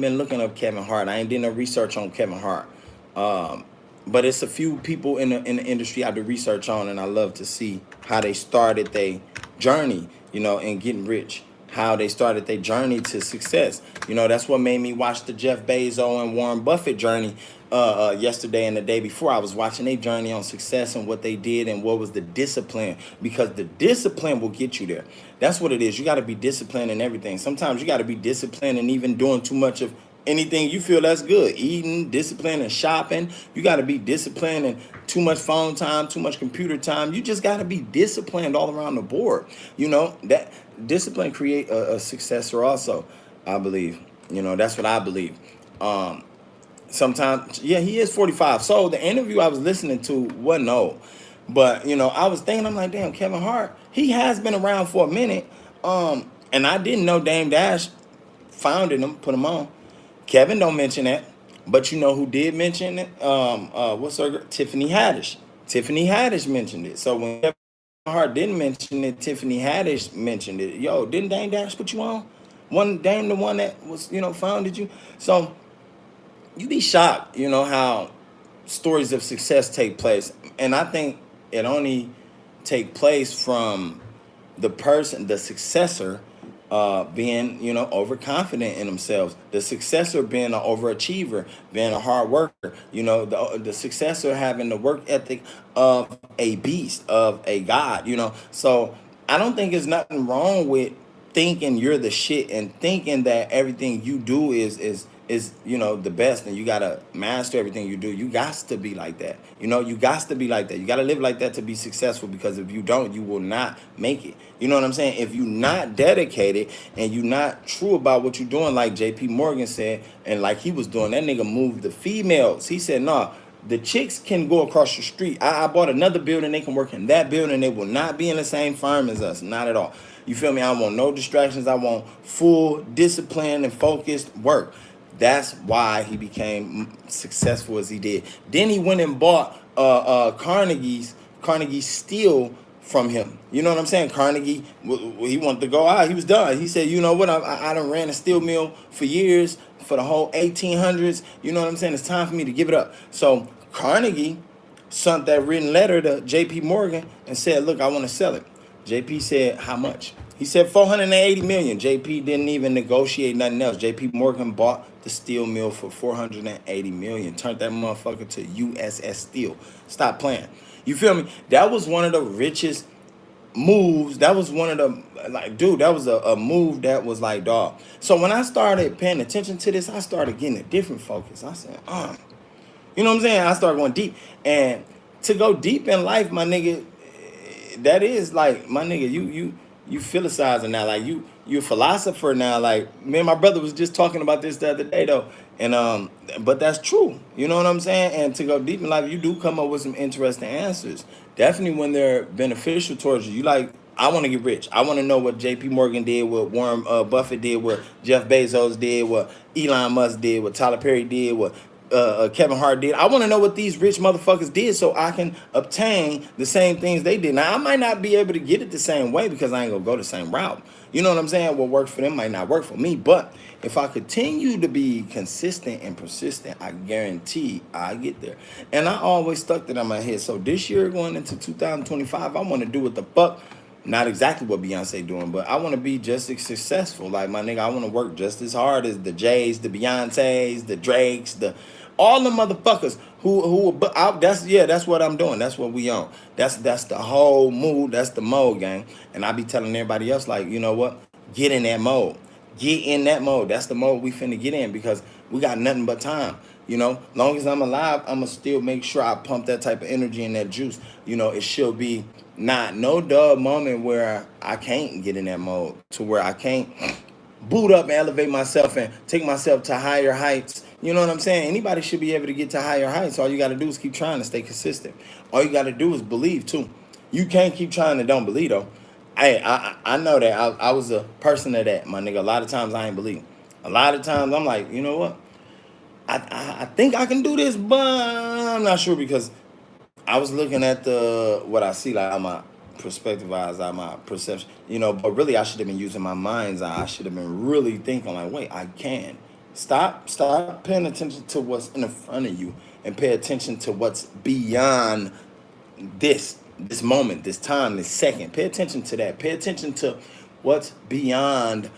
been looking up Kevin Hart. I ain't did no research on Kevin Hart. But it's a few people in the industry I do research on, and I love to see how they started their journey, in getting rich. How they started their journey to success. That's what made me watch the Jeff Bezos and Warren Buffett journey yesterday and the day before. I was watching their journey on success and what they did and what was the discipline, because the discipline will get you there. That's what it is. You got to be disciplined in everything. Sometimes you got to be disciplined and even doing too much of anything you feel that's good. Eating, discipline, and shopping. You got to be disciplined, and too much phone time, too much computer time. You just got to be disciplined all around the board. That discipline create a successor also, I believe. That's what I believe. Sometimes, yeah, he is 45. So the interview I was listening to wasn't old. But, I was thinking, I'm like, damn, Kevin Hart, he has been around for a minute. And I didn't know Dame Dash founded him, put him on. Kevin don't mention that. But you know who did mention it? What's her girl? Tiffany Haddish. Tiffany Haddish mentioned it. So when Kevin Hart didn't mention it, Tiffany Haddish mentioned it. Yo, didn't Dame Dash put you on? Dame the one that was, founded you? So you be shocked, how stories of success take place. And I think it only take place from the person, the successor, being, overconfident in themselves. The successor being an overachiever, being a hard worker. The successor having the work ethic of a beast, of a god. So I don't think there's nothing wrong with thinking you're the shit and thinking that everything you do is is, you know, the best, and you gotta master everything you do. You got to be like that. You know, you got to be like that. You gotta live like that to be successful, because if you don't, you will not make it. You know what I'm saying? If you're not dedicated and you're not true about what you're doing, like JP Morgan said, and like he was doing, that nigga moved the females. He said, nah, the chicks can go across the street. I bought another building. They can work in that building. They will not be in the same firm as us. Not at all. You feel me? I want no distractions. I want full discipline and focused work. That's why he became successful as he did. Then he went and bought Carnegie Steel from him. You know what I'm saying? Carnegie, he wanted to go out. He was done. He said, you know what? I done ran a steel mill for years, for the whole 1800s. You know what I'm saying? It's time for me to give it up. So Carnegie sent that written letter to JP Morgan and said, look, I want to sell it. JP said, how much? He said 480 million. JP didn't even negotiate nothing else. JP Morgan bought the steel mill for 480 million. Turned that motherfucker to USS Steel. Stop playing. You feel me? That was one of the richest moves. That was one of the, like, dude, that was a move that was like, dog. So when I started paying attention to this, I started getting a different focus. I said, you know what I'm saying? I started going deep. And to go deep in life, my nigga, that is like, my nigga, you philosophizing now. Like, you a philosopher now. Like, me and my brother was just talking about this the other day though. And but that's true. You know what I'm saying? And to go deep in life, you do come up with some interesting answers. Definitely when they're beneficial towards you. You like, I want to get rich. I want to know what JP Morgan did, what Warren Buffett did, what Jeff Bezos did, what Elon Musk did, what Tyler Perry did, what Kevin Hart did. I want to know what these rich motherfuckers did so I can obtain the same things they did. Now, I might not be able to get it the same way because I ain't going to go the same route. You know what I'm saying? What works for them might not work for me. But if I continue to be consistent and persistent, I guarantee I get there. And I always stuck that in my head. So this year going into 2025, I want to do what the fuck. Not exactly what Beyonce doing, but I want to be just as successful. Like, my nigga, I want to work just as hard as the Jays, the Beyoncés, the Drakes, all the motherfuckers that's what I'm doing. That's what we on. That's the whole mood. That's the mode, gang. And I be telling everybody else, like, you know what? Get in that mode. Get in that mode. That's the mode we finna get in, because we got nothing but time. You know, long as I'm alive, I'ma still make sure I pump that type of energy and that juice. You know, it should be not no dull moment where I can't get in that mode, to where I can't boot up and elevate myself and take myself to higher heights. You know what I'm saying? Anybody should be able to get to higher heights. All you got to do is keep trying to stay consistent. All you got to do is believe, too. You can't keep trying to don't believe, though. I know that. I was a person of that, my nigga. A lot of times I ain't believe. A lot of times I'm like, you know what? I think I can do this, but I'm not sure, because I was looking at what I see, like, my perspective eyes, my perception, you know, but really I should have been using my mind's eye. I should have been really thinking, like, wait, I can. Stop paying attention to what's in front of you and pay attention to what's beyond this moment, this time, this second. Pay attention to that. Pay attention to what's beyond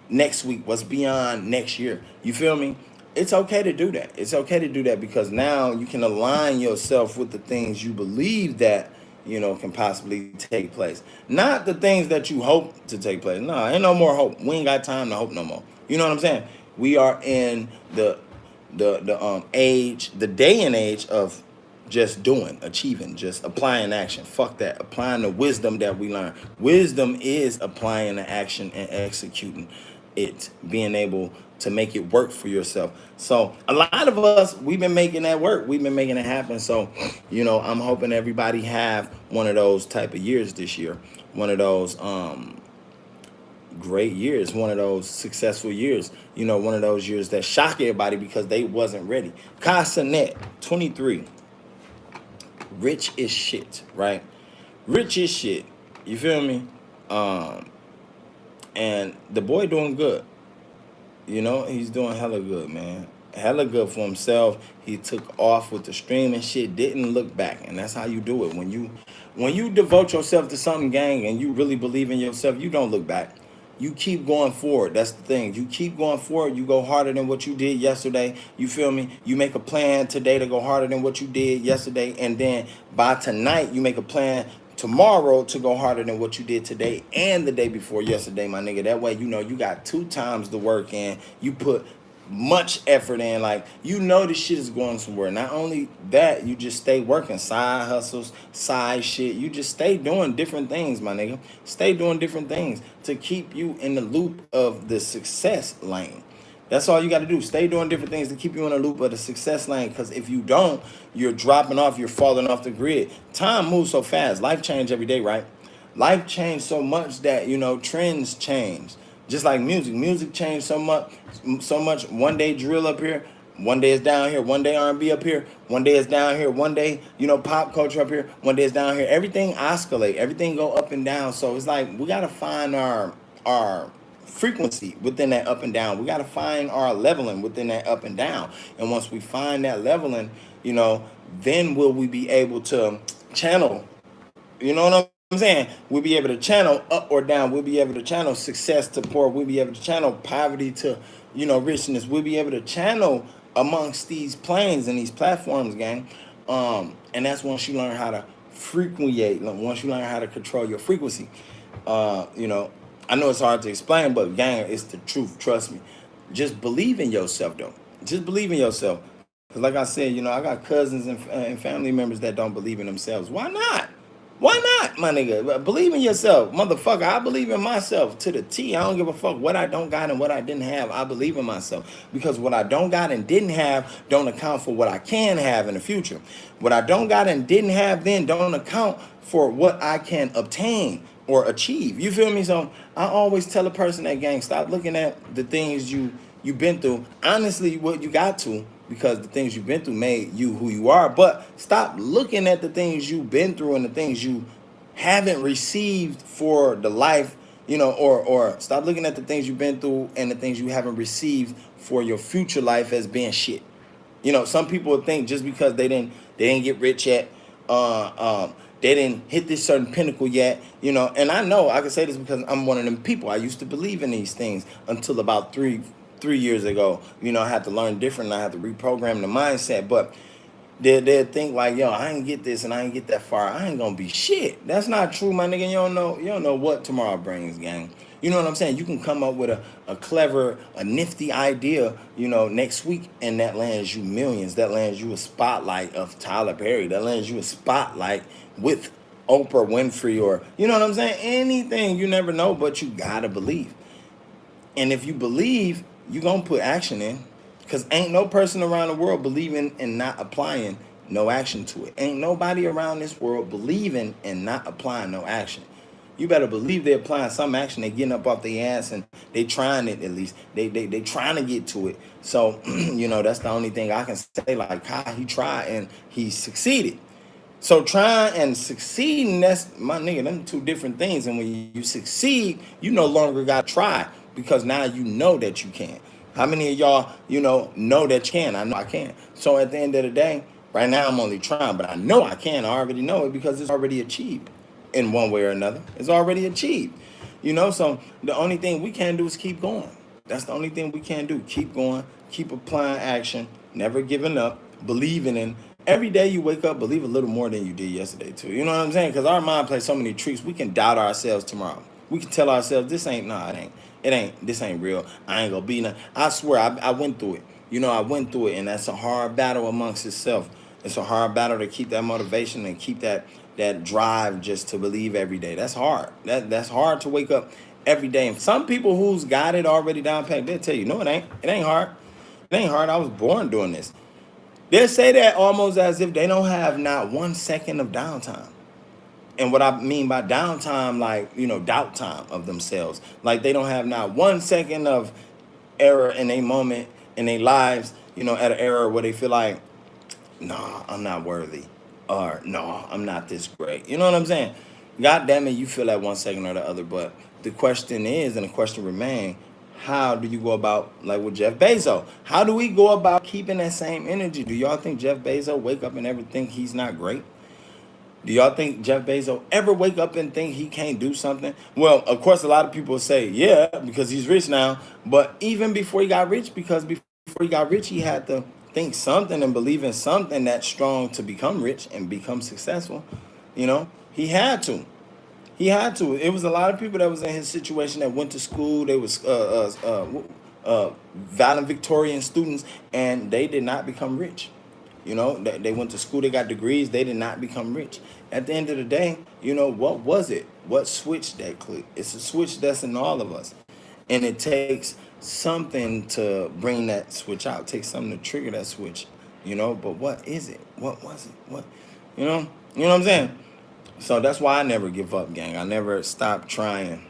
next week, what's beyond next year. You feel me? It's okay to do that. It's okay to do that, because now you can align yourself with the things you believe that, you know, can possibly take place. Not the things that you hope to take place. No, ain't no more hope. We ain't got time to hope no more. You know what I'm saying? We are in the age, the day and age of just doing, achieving, just applying action. Fuck that. Applying the wisdom that we learn. Wisdom is applying the action and executing it, being able to make it work for yourself. So a lot of us, we've been making that work. We've been making it happen. So, you know, I'm hoping everybody have one of those type of years this year. One of those great years, one of those successful years, you know, one of those years that shock everybody because they wasn't ready. Casanet, 23. Rich as shit, right? Rich as shit. You feel me? And the boy doing good. You know, he's doing hella good, man. Hella good for himself. He took off with the stream and shit, didn't look back. And that's how you do it. When you devote yourself to something, gang, and you really believe in yourself, you don't look back. You keep going forward. That's the thing. You keep going forward. You go harder than what you did yesterday. You feel me? You make a plan today to go harder than what you did yesterday. And then by tonight, you make a plan tomorrow to go harder than what you did today and the day before yesterday, my nigga. That way, you know, you got 2 times the work in. You put much effort in. Like, you know this shit is going somewhere. Not only that, you just stay working side hustles, side shit. You just stay doing different things, my nigga. Stay doing different things to keep you in the loop of the success lane. That's all you got to do. Stay doing different things to keep you in a loop of the success lane. Because if you don't, you're dropping off. You're falling off the grid. Time moves so fast. Life change every day, right? Life changed so much that trends change. Just like music, music changed so much. So much. One day drill up here, one day it's down here. One day R&B up here, one day it's down here. One day pop culture up here, one day it's down here. Everything oscillate. Everything go up and down. So it's like we gotta find our frequency within that up and down. We got to find our leveling within that up and down. And once we find that leveling, then will we be able to channel, you know what I'm saying? We'll be able to channel up or down. We'll be able to channel success to poor. We'll be able to channel poverty to, richness. We'll be able to channel amongst these planes and these platforms, gang. And that's once you learn how to frequentate, once you learn how to control your frequency. I know it's hard to explain, but gang, it's the truth. Trust me. Just believe in yourself, though. Just believe in yourself. Because like I said, I got cousins and family members that don't believe in themselves. Why not? Why not, my nigga? Believe in yourself. Motherfucker, I believe in myself to the T. I don't give a fuck what I don't got and what I didn't have. I believe in myself. Because what I don't got and didn't have don't account for what I can have in the future. What I don't got and didn't have then don't account for what I can obtain or achieve. You feel me? So I always tell a person that, gang, stop looking at the things you've been through. Honestly, what you got to, because the things you've been through made you who you are. But stop looking at the things you've been through and the things you haven't received for the life, or stop looking at the things you've been through and the things you haven't received for your future life as being shit. Some people think just because they didn't get rich yet, they didn't hit this certain pinnacle yet, and I know I can say this because I'm one of them people. I used to believe in these things until about three years ago. I had to learn different. I had to reprogram the mindset. But they'll think like, yo, I ain't get this and I ain't get that far. I ain't gonna be shit. That's not true, my nigga. You don't know what tomorrow brings, gang. You know what I'm saying? You can come up with a clever, a nifty idea, next week, and that lands you millions. That lands you a spotlight of Tyler Perry. That lands you a spotlight with Oprah Winfrey, or, you know what I'm saying? Anything. You never know, but you gotta believe. And if you believe, you gonna put action in. Because ain't no person around the world believing and not applying no action to it. Ain't nobody around this world believing and not applying no action. You better believe they're applying some action. They getting up off their ass and they trying it at least. They trying to get to it. So, that's the only thing I can say. Like, Kai, he tried and he succeeded. So trying and succeeding, that's, my nigga, them two different things. And when you succeed, you no longer got to try, because now you know that you can. How many of y'all, know that you can? I know I can. So at the end of the day, right now I'm only trying, but I know I can. I already know it because it's already achieved in one way or another. It's already achieved. So the only thing we can do is keep going. That's the only thing we can do. Keep going, keep applying action, never giving up, believing in. Every day you wake up, believe a little more than you did yesterday too. You know what I'm saying? Because our mind plays so many tricks. We can doubt ourselves tomorrow. We can tell ourselves, this ain't, this ain't real. I ain't gonna be nothing. I swear, I went through it. I went through it, and that's a hard battle amongst itself. It's a hard battle to keep that motivation and keep that drive just to believe every day. That's hard. That's hard to wake up every day. And some people who's got it already down pat, they'll tell you, no, it ain't. It ain't hard. It ain't hard. I was born doing this. They'll say that almost as if they don't have not 1 second of downtime. And what I mean by downtime, like, doubt time of themselves. Like, they don't have not 1 second of error in a moment in their lives, at an error where they feel like, nah, I'm not worthy. Or, no, I'm not this great. You know what I'm saying? God damn it, you feel that 1 second or the other. But the question is, and the question remains, how do you go about, like with Jeff Bezos? How do we go about keeping that same energy? Do y'all think Jeff Bezos wake up and ever think he's not great? Do y'all think Jeff Bezos ever wake up and think he can't do something? Well, of course, a lot of people say, yeah, because he's rich now. But even before he got rich, he had to think something and believe in something that's strong to become rich and become successful. He had to. He had to. It was a lot of people that was in his situation that went to school. They was valedictorian students, and they did not become rich. You know, they went to school, they got degrees, they did not become rich. At the end of the day, you know, what was it? What switched that click? It's a switch that's in all of us. And it takes something to bring that switch out. It takes something to trigger that switch, you know. But what is it? What was it? What, you know? You know what I'm saying? So that's why I never give up, gang. I never stop trying.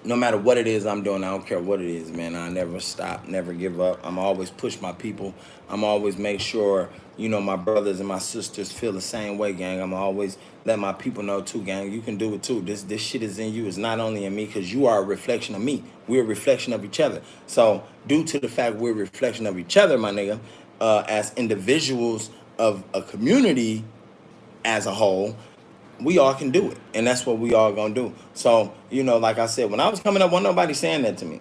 No matter what it is I'm doing, I don't care what it is, man. I never stop, never give up. I'm always push my people. I'm always make sure, you know, my brothers and my sisters feel the same way, gang. I'm always let my people know too, gang. You can do it too. This shit is in you. It's not only in me, because you are a reflection of me. We're a reflection of each other. So due to the fact we're a reflection of each other, my nigga, as individuals of a community as a whole, we all can do it, and that's what we all gonna do. So, you know, like I said, when I was coming up, wasn't nobody saying that to me.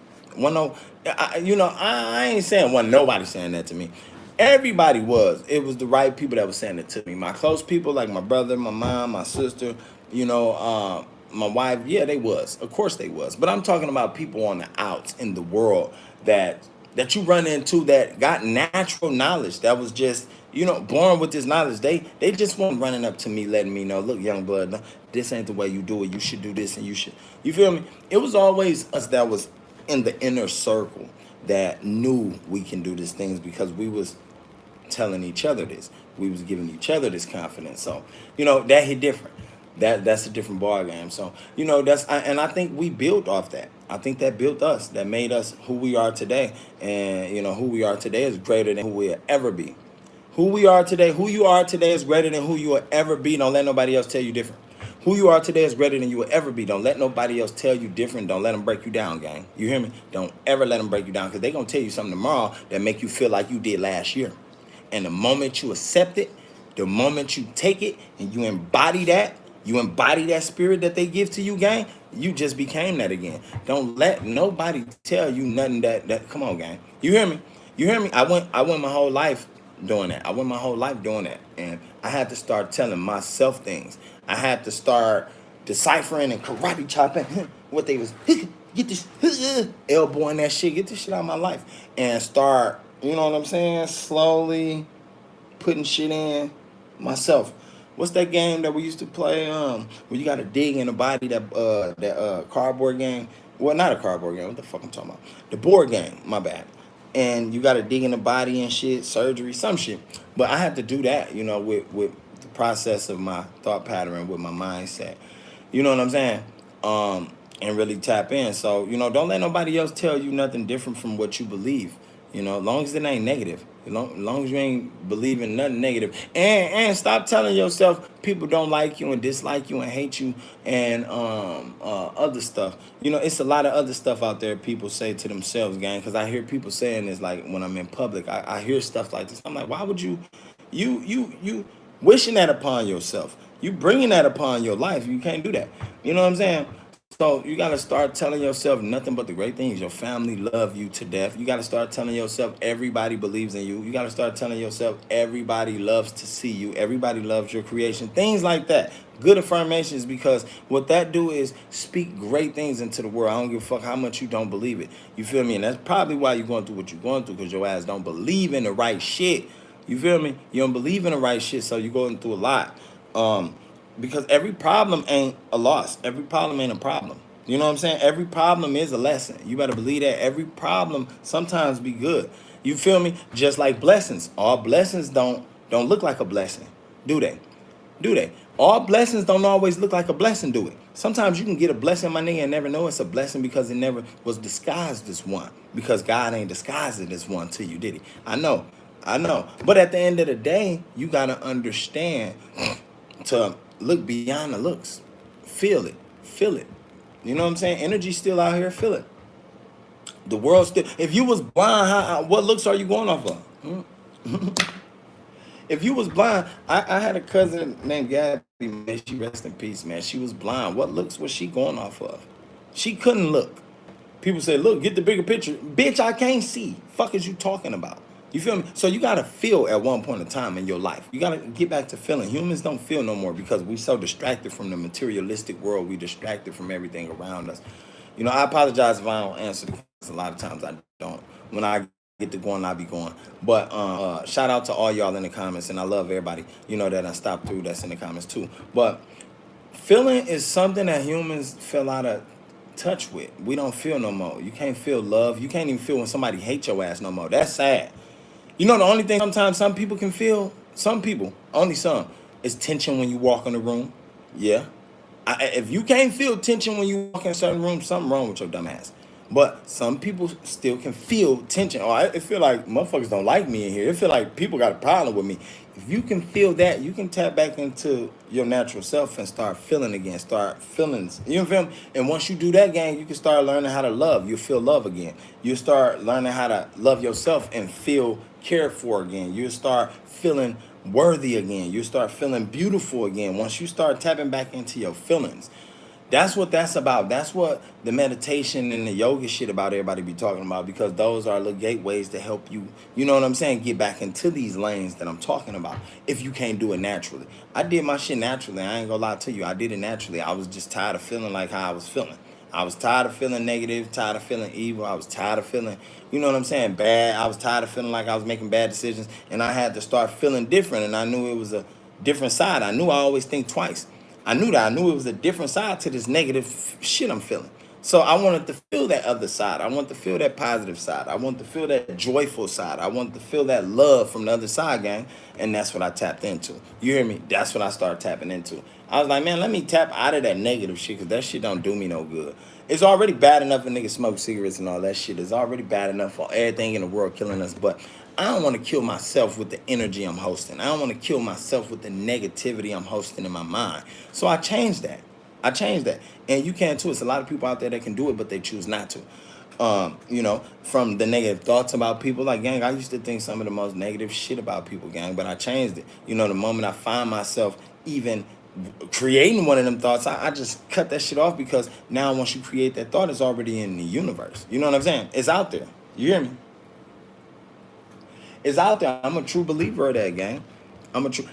I ain't saying wasn't nobody saying that to me. Everybody was. It was the right people that was saying it to me. My close people, like my brother, my mom, my sister, my wife. Yeah, they was. Of course they was. But I'm talking about people on the outs in the world that you run into that got natural knowledge, that was just, you know, born with this knowledge. They just weren't running up to me letting me know, look, young blood, no, this ain't the way you do it. You should do this, and you feel me? It was always us that was in the inner circle that knew we can do these things, because we was telling each other this. We was giving each other this confidence. So, you know, that hit different. That's a different ball game. So, you know, and I think we built off that. I think that built us, that made us who we are today. And, you know, who we are today is greater than who we'll ever be. Who you are today is greater than who you will ever be. Don't let nobody else tell you different. Who you are today is greater than you will ever be. Don't let nobody else tell you different. Don't let them break you down, gang. You hear me? Don't ever let them break you down, because they're going to tell you something tomorrow that make you feel like you did last year. And the moment you accept it, the moment you take it and you embody that spirit that they give to you, gang, you just became that again. Don't let nobody tell you nothing that come on, gang. You hear me? You hear me? I went my whole life doing that. I went my whole life doing that. And I had to start telling myself things. I had to start deciphering and karate chopping what they was get this elbowing that shit, get this shit out of my life. And start, you know what I'm saying, slowly putting shit in myself. What's that game that we used to play? Where you got to dig in the body, that cardboard game. Well, not a cardboard game. What the fuck I'm talking about? The board game. My bad. And you got to dig in the body and shit, surgery, some shit. But I had to do that, you know, with the process of my thought pattern, with my mindset. You know what I'm saying? And really tap in. So, you know, don't let nobody else tell you nothing different from what you believe. You know, as long as it ain't negative. As long as you ain't believing nothing negative. And stop telling yourself people don't like you and dislike you and hate you and other stuff. You know, it's a lot of other stuff out there people say to themselves, gang. Because I hear people saying this, like, when I'm in public. I hear stuff like this. I'm like, why would you wishing that upon yourself? You bringing that upon your life. You can't do that. You know what I'm saying? So you got to start telling yourself nothing but the great things. Your family love you to death. You got to start telling yourself everybody believes in you. You got to start telling yourself everybody loves to see you. Everybody loves your creation. Things like that. Good affirmations, because what that do is speak great things into the world. I don't give a fuck how much you don't believe it. You feel me? And that's probably why you're going through what you're going through, because your ass don't believe in the right shit. You feel me? You don't believe in the right shit, so you're going through a lot. Because every problem ain't a loss. Every problem ain't a problem. You know what I'm saying? Every problem is a lesson. You better believe that. Every problem sometimes be good. You feel me? Just like blessings. All blessings don't look like a blessing, do they? Do they? All blessings don't always look like a blessing, do it? Sometimes you can get a blessing, my nigga, and never know it's a blessing, because it never was disguised as one. Because God ain't disguised it as one to you, did he? I know. But at the end of the day, you gotta understand to look beyond the looks. Feel it. You know what I'm saying? Energy's still out here. Feel it. The world still. If you was blind, what looks are you going off of? If you was blind, I had a cousin named Gabby, man. She rest in peace, man. She was blind. What looks was she going off of? She couldn't look. People say, look, get the bigger picture. Bitch, I can't see. Fuck is you talking about? You feel me? So you got to feel at one point in time in your life. You got to get back to feeling. Humans don't feel no more, because we so distracted from the materialistic world. We distracted from everything around us. You know, I apologize if I don't answer the A lot of times I don't. When I get to going, I be going. But shout out to all y'all in the comments, and I love everybody, that I stopped through that's in the comments too. But feeling is something that humans feel out of touch with. We don't feel no more. You can't feel love. You can't even feel when somebody hates your ass no more. That's sad. The only thing sometimes some people can feel, some people, only some, is tension when you walk in the room. Yeah. If you can't feel tension when you walk in a certain room, something wrong with your dumb ass. But some people still can feel tension. Oh, it feel like motherfuckers don't like me in here. It feel like people got a problem with me. If you can feel that, you can tap back into your natural self and start feeling again. Start feelings. You know what I'm saying? And once you do that, gang, you can start learning how to love. You'll feel love again. You start learning how to love yourself and feel cared for again. You'll start feeling worthy again. You start feeling beautiful again. Once you start tapping back into your feelings. That's what that's about. That's what the meditation and the yoga shit about everybody be talking about, because those are little gateways to help you, you know what I'm saying, get back into these lanes that I'm talking about if you can't do it naturally. I did my shit naturally. I ain't gonna lie to you. I did it naturally. I was just tired of feeling like how I was feeling. I was tired of feeling negative, tired of feeling evil. I was tired of feeling, you know what I'm saying, bad. I was tired of feeling like I was making bad decisions, and I had to start feeling different, and I knew it was a different side. I knew I always think twice. I knew that. I knew it was a different side to this negative shit I'm feeling. So I wanted to feel that other side. I want to feel that positive side. I want to feel that joyful side. I want to feel that love from the other side, gang. And that's what I tapped into. You hear me? That's what I started tapping into. I was like, man, let me tap out of that negative shit, because that shit don't do me no good. It's already bad enough for niggas smoke cigarettes and all that shit. It's already bad enough for everything in the world killing us. But I don't want to kill myself with the energy I'm hosting. I don't want to kill myself with the negativity I'm hosting in my mind. So I changed that. And you can too. It's a lot of people out there that can do it, but they choose not to. From the negative thoughts about people. Like, gang, I used to think some of the most negative shit about people, gang, but I changed it. The moment I find myself even creating one of them thoughts, I just cut that shit off, because now once you create that thought, it's already in the universe. You know what I'm saying? It's out there. You hear me? It's out there. I'm a true believer of that, gang.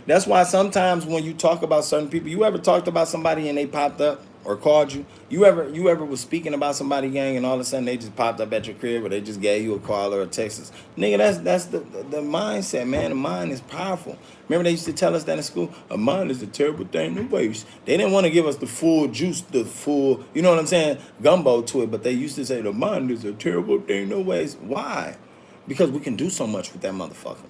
That's why sometimes when you talk about certain people, you ever talked about somebody and they popped up or called you? You ever was speaking about somebody, gang, and all of a sudden they just popped up at your crib, or they just gave you a call or a text? Nigga, that's the mindset, man. The mind is powerful. Remember they used to tell us that in school? A mind is a terrible thing to waste. They didn't want to give us the full juice, the full, you know what I'm saying, gumbo to it, but they used to say the mind is a terrible thing to waste. Why? Because we can do so much with that motherfucker.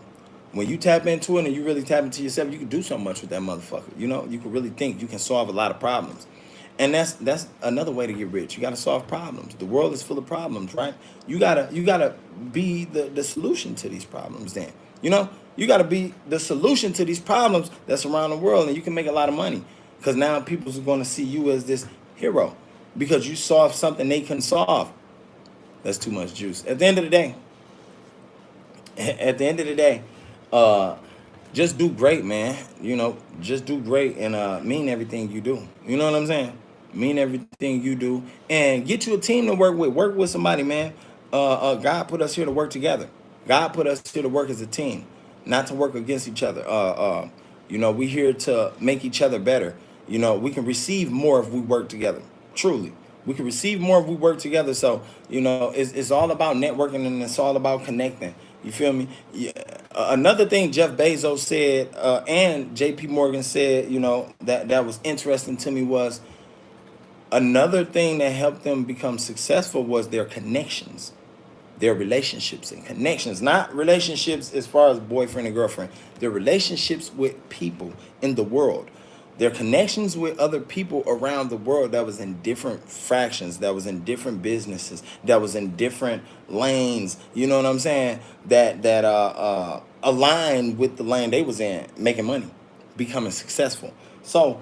When you tap into it and you really tap into yourself, you can do so much with that motherfucker. You can really think. You can solve a lot of problems. And that's another way to get rich. You got to solve problems. The world is full of problems, right? You gotta be the solution to these problems. Then you gotta be the solution to these problems that's around the world, and you can make a lot of money, because now people are going to see you as this hero because you solved something they couldn't solve. That's too much juice. At the end of the day, just do great, man. Just do great, and mean everything you do. You know what I'm saying? Mean everything you do, and get you a team to work with. Work with somebody, man. God put us here to work together. God put us here to work as a team, not to work against each other. We here to make each other better. We can receive more if we work together. Truly, we can receive more if we work together. So it's all about networking, and it's all about connecting. You feel me? Yeah. Another thing Jeff Bezos said, and J.P. Morgan said, that was interesting to me, was another thing that helped them become successful was their connections, their relationships and connections. Not relationships as far as boyfriend and girlfriend. Their relationships with people in the world. Their connections with other people around the world that was in different fractions, that was in different businesses, that was in different lanes, you know what I'm saying, that aligned with the lane they was in, making money, becoming successful. So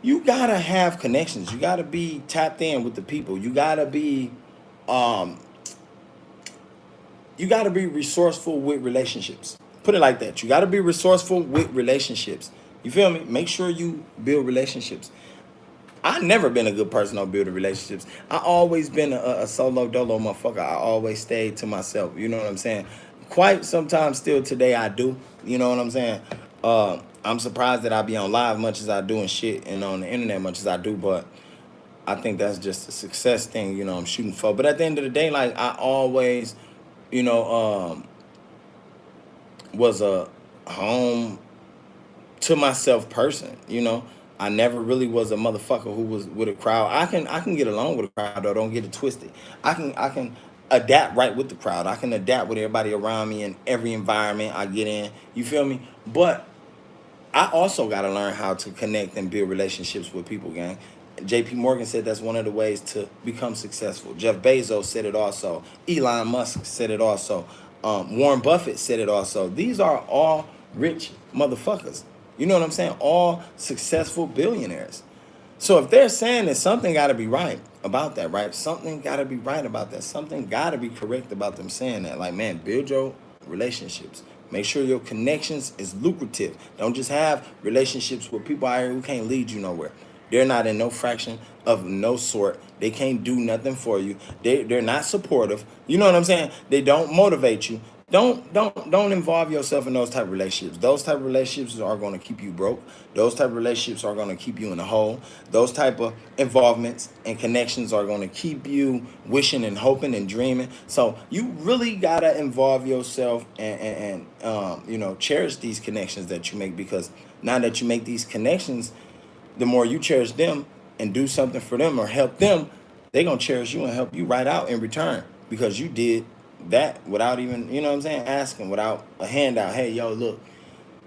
you gotta have connections. You gotta be tapped in with the people. You gotta be resourceful with relationships. Put it like that. You gotta be resourceful with relationships. You feel me? Make sure you build relationships. I never been a good person on building relationships. I always been a solo dolo motherfucker. I always stayed to myself. You know what I'm saying? Quite sometimes still today I do. You know what I'm saying? I'm surprised that I be on live much as I do and shit, and on the internet much as I do, but I think that's just a success thing, you know, I'm shooting for. But at the end of the day, like I always, you know, was a home to myself person, you know. I never really was a motherfucker who was with a crowd. I can get along with a crowd though, don't get it twisted. I can adapt right with the crowd. I can adapt with everybody around me in every environment I get in. You feel me? But I also got to learn how to connect and build relationships with people, gang. JP Morgan said that's one of the ways to become successful. Jeff Bezos said it also. Elon Musk said it also. Warren Buffett said it also. These are all rich motherfuckers. You know what I'm saying? All successful billionaires. So if they're saying that, something got to be right about that, right? Something got to be right about that. Something got to be correct about them saying that. Like, man, build your relationships. Make sure your connections is lucrative. Don't just have relationships with people out here who can't lead you nowhere. They're not in no fraction of no sort. They can't do nothing for you. They're not supportive. You know what I'm saying? They don't motivate you. Don't involve yourself in those type of relationships. Those type of relationships are going to keep you broke. Those type of relationships are going to keep you in a hole. Those type of involvements and connections are going to keep you wishing and hoping and dreaming. So you really gotta involve yourself and you know, cherish these connections that you make, because now that you make these connections, the more you cherish them and do something for them or help them, they're gonna cherish you and help you right out in return, because you did that without even, you know what I'm saying, asking, without a handout. Hey, yo, look,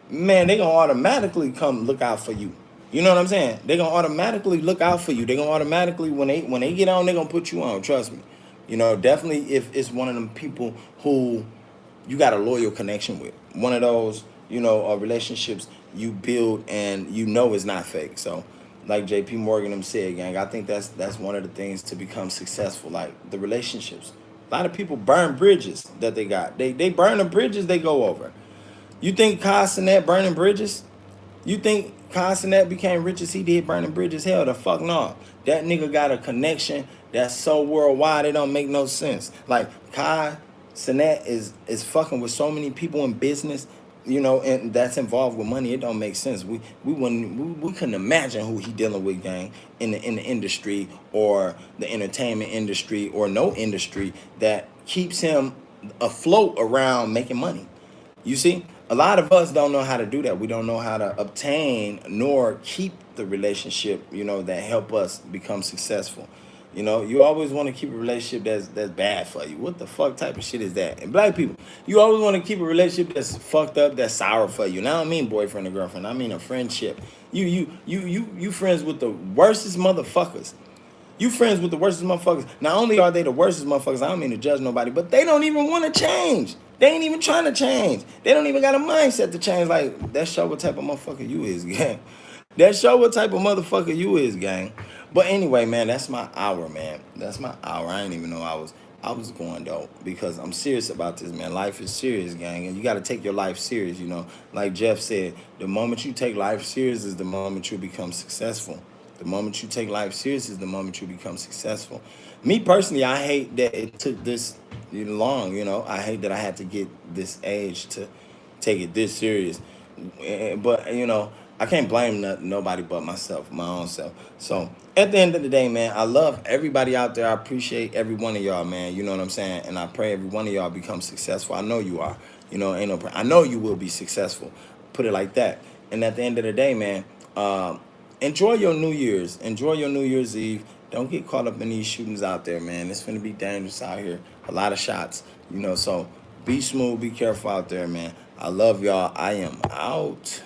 man, they gonna automatically come look out for you. You know what I'm saying? They gonna automatically look out for you. They gonna automatically, when they get on, they gonna put you on. Trust me. You know, definitely if it's one of them people who you got a loyal connection with, one of those, you know, relationships you build and you know it's not fake. So, like JP Morgan them said, gang, I think that's one of the things to become successful, like the relationships. A lot of people burn bridges that they got. They burn the bridges they go over. You think Kai Cenat burning bridges? You think Kai Cenat became rich as he did burning bridges? Hell, the fuck no. That nigga got a connection that's so worldwide it don't make no sense. Like Kai Cenat is fucking with so many people in business, you know, and that's involved with money. It don't make sense. We couldn't imagine who he dealing with, gang, in the industry or the entertainment industry or no industry that keeps him afloat around making money. You see, a lot of us don't know how to do that. We don't know how to obtain nor keep the relationship, you know, that help us become successful. You know, you always want to keep a relationship that's bad for you. What the fuck type of shit is that? And black people, you always want to keep a relationship that's fucked up, that's sour for you. Now I don't mean boyfriend or girlfriend. I mean a friendship. You friends with the worstest motherfuckers. You friends with the worstest motherfuckers. Not only are they the worstest motherfuckers, I don't mean to judge nobody, but they don't even want to change. They ain't even trying to change. They don't even got a mindset to change. Like, that show what type of motherfucker you is, gang. That show what type of motherfucker you is, gang. But anyway, man, that's my hour, man. That's my hour. I didn't even know I was going though, because I'm serious about this, man. Life is serious, gang, and you got to take your life serious, you know. Like Jeff said, the moment you take life serious is the moment you become successful. The moment you take life serious is the moment you become successful. Me personally, I hate that it took this long, you know. I hate that I had to get this age to take it this serious. But, you know, I can't blame nobody but myself, my own self. So at the end of the day, man, I love everybody out there. I appreciate every one of y'all, man. You know what I'm saying? And I pray every one of y'all become successful. I know you are. You know, I know you will be successful. Put it like that. And at the end of the day, man, enjoy your New Year's. Enjoy your New Year's Eve. Don't get caught up in these shootings out there, man. It's going to be dangerous out here. A lot of shots, you know. So be smooth, be careful out there, man. I love y'all. I am out.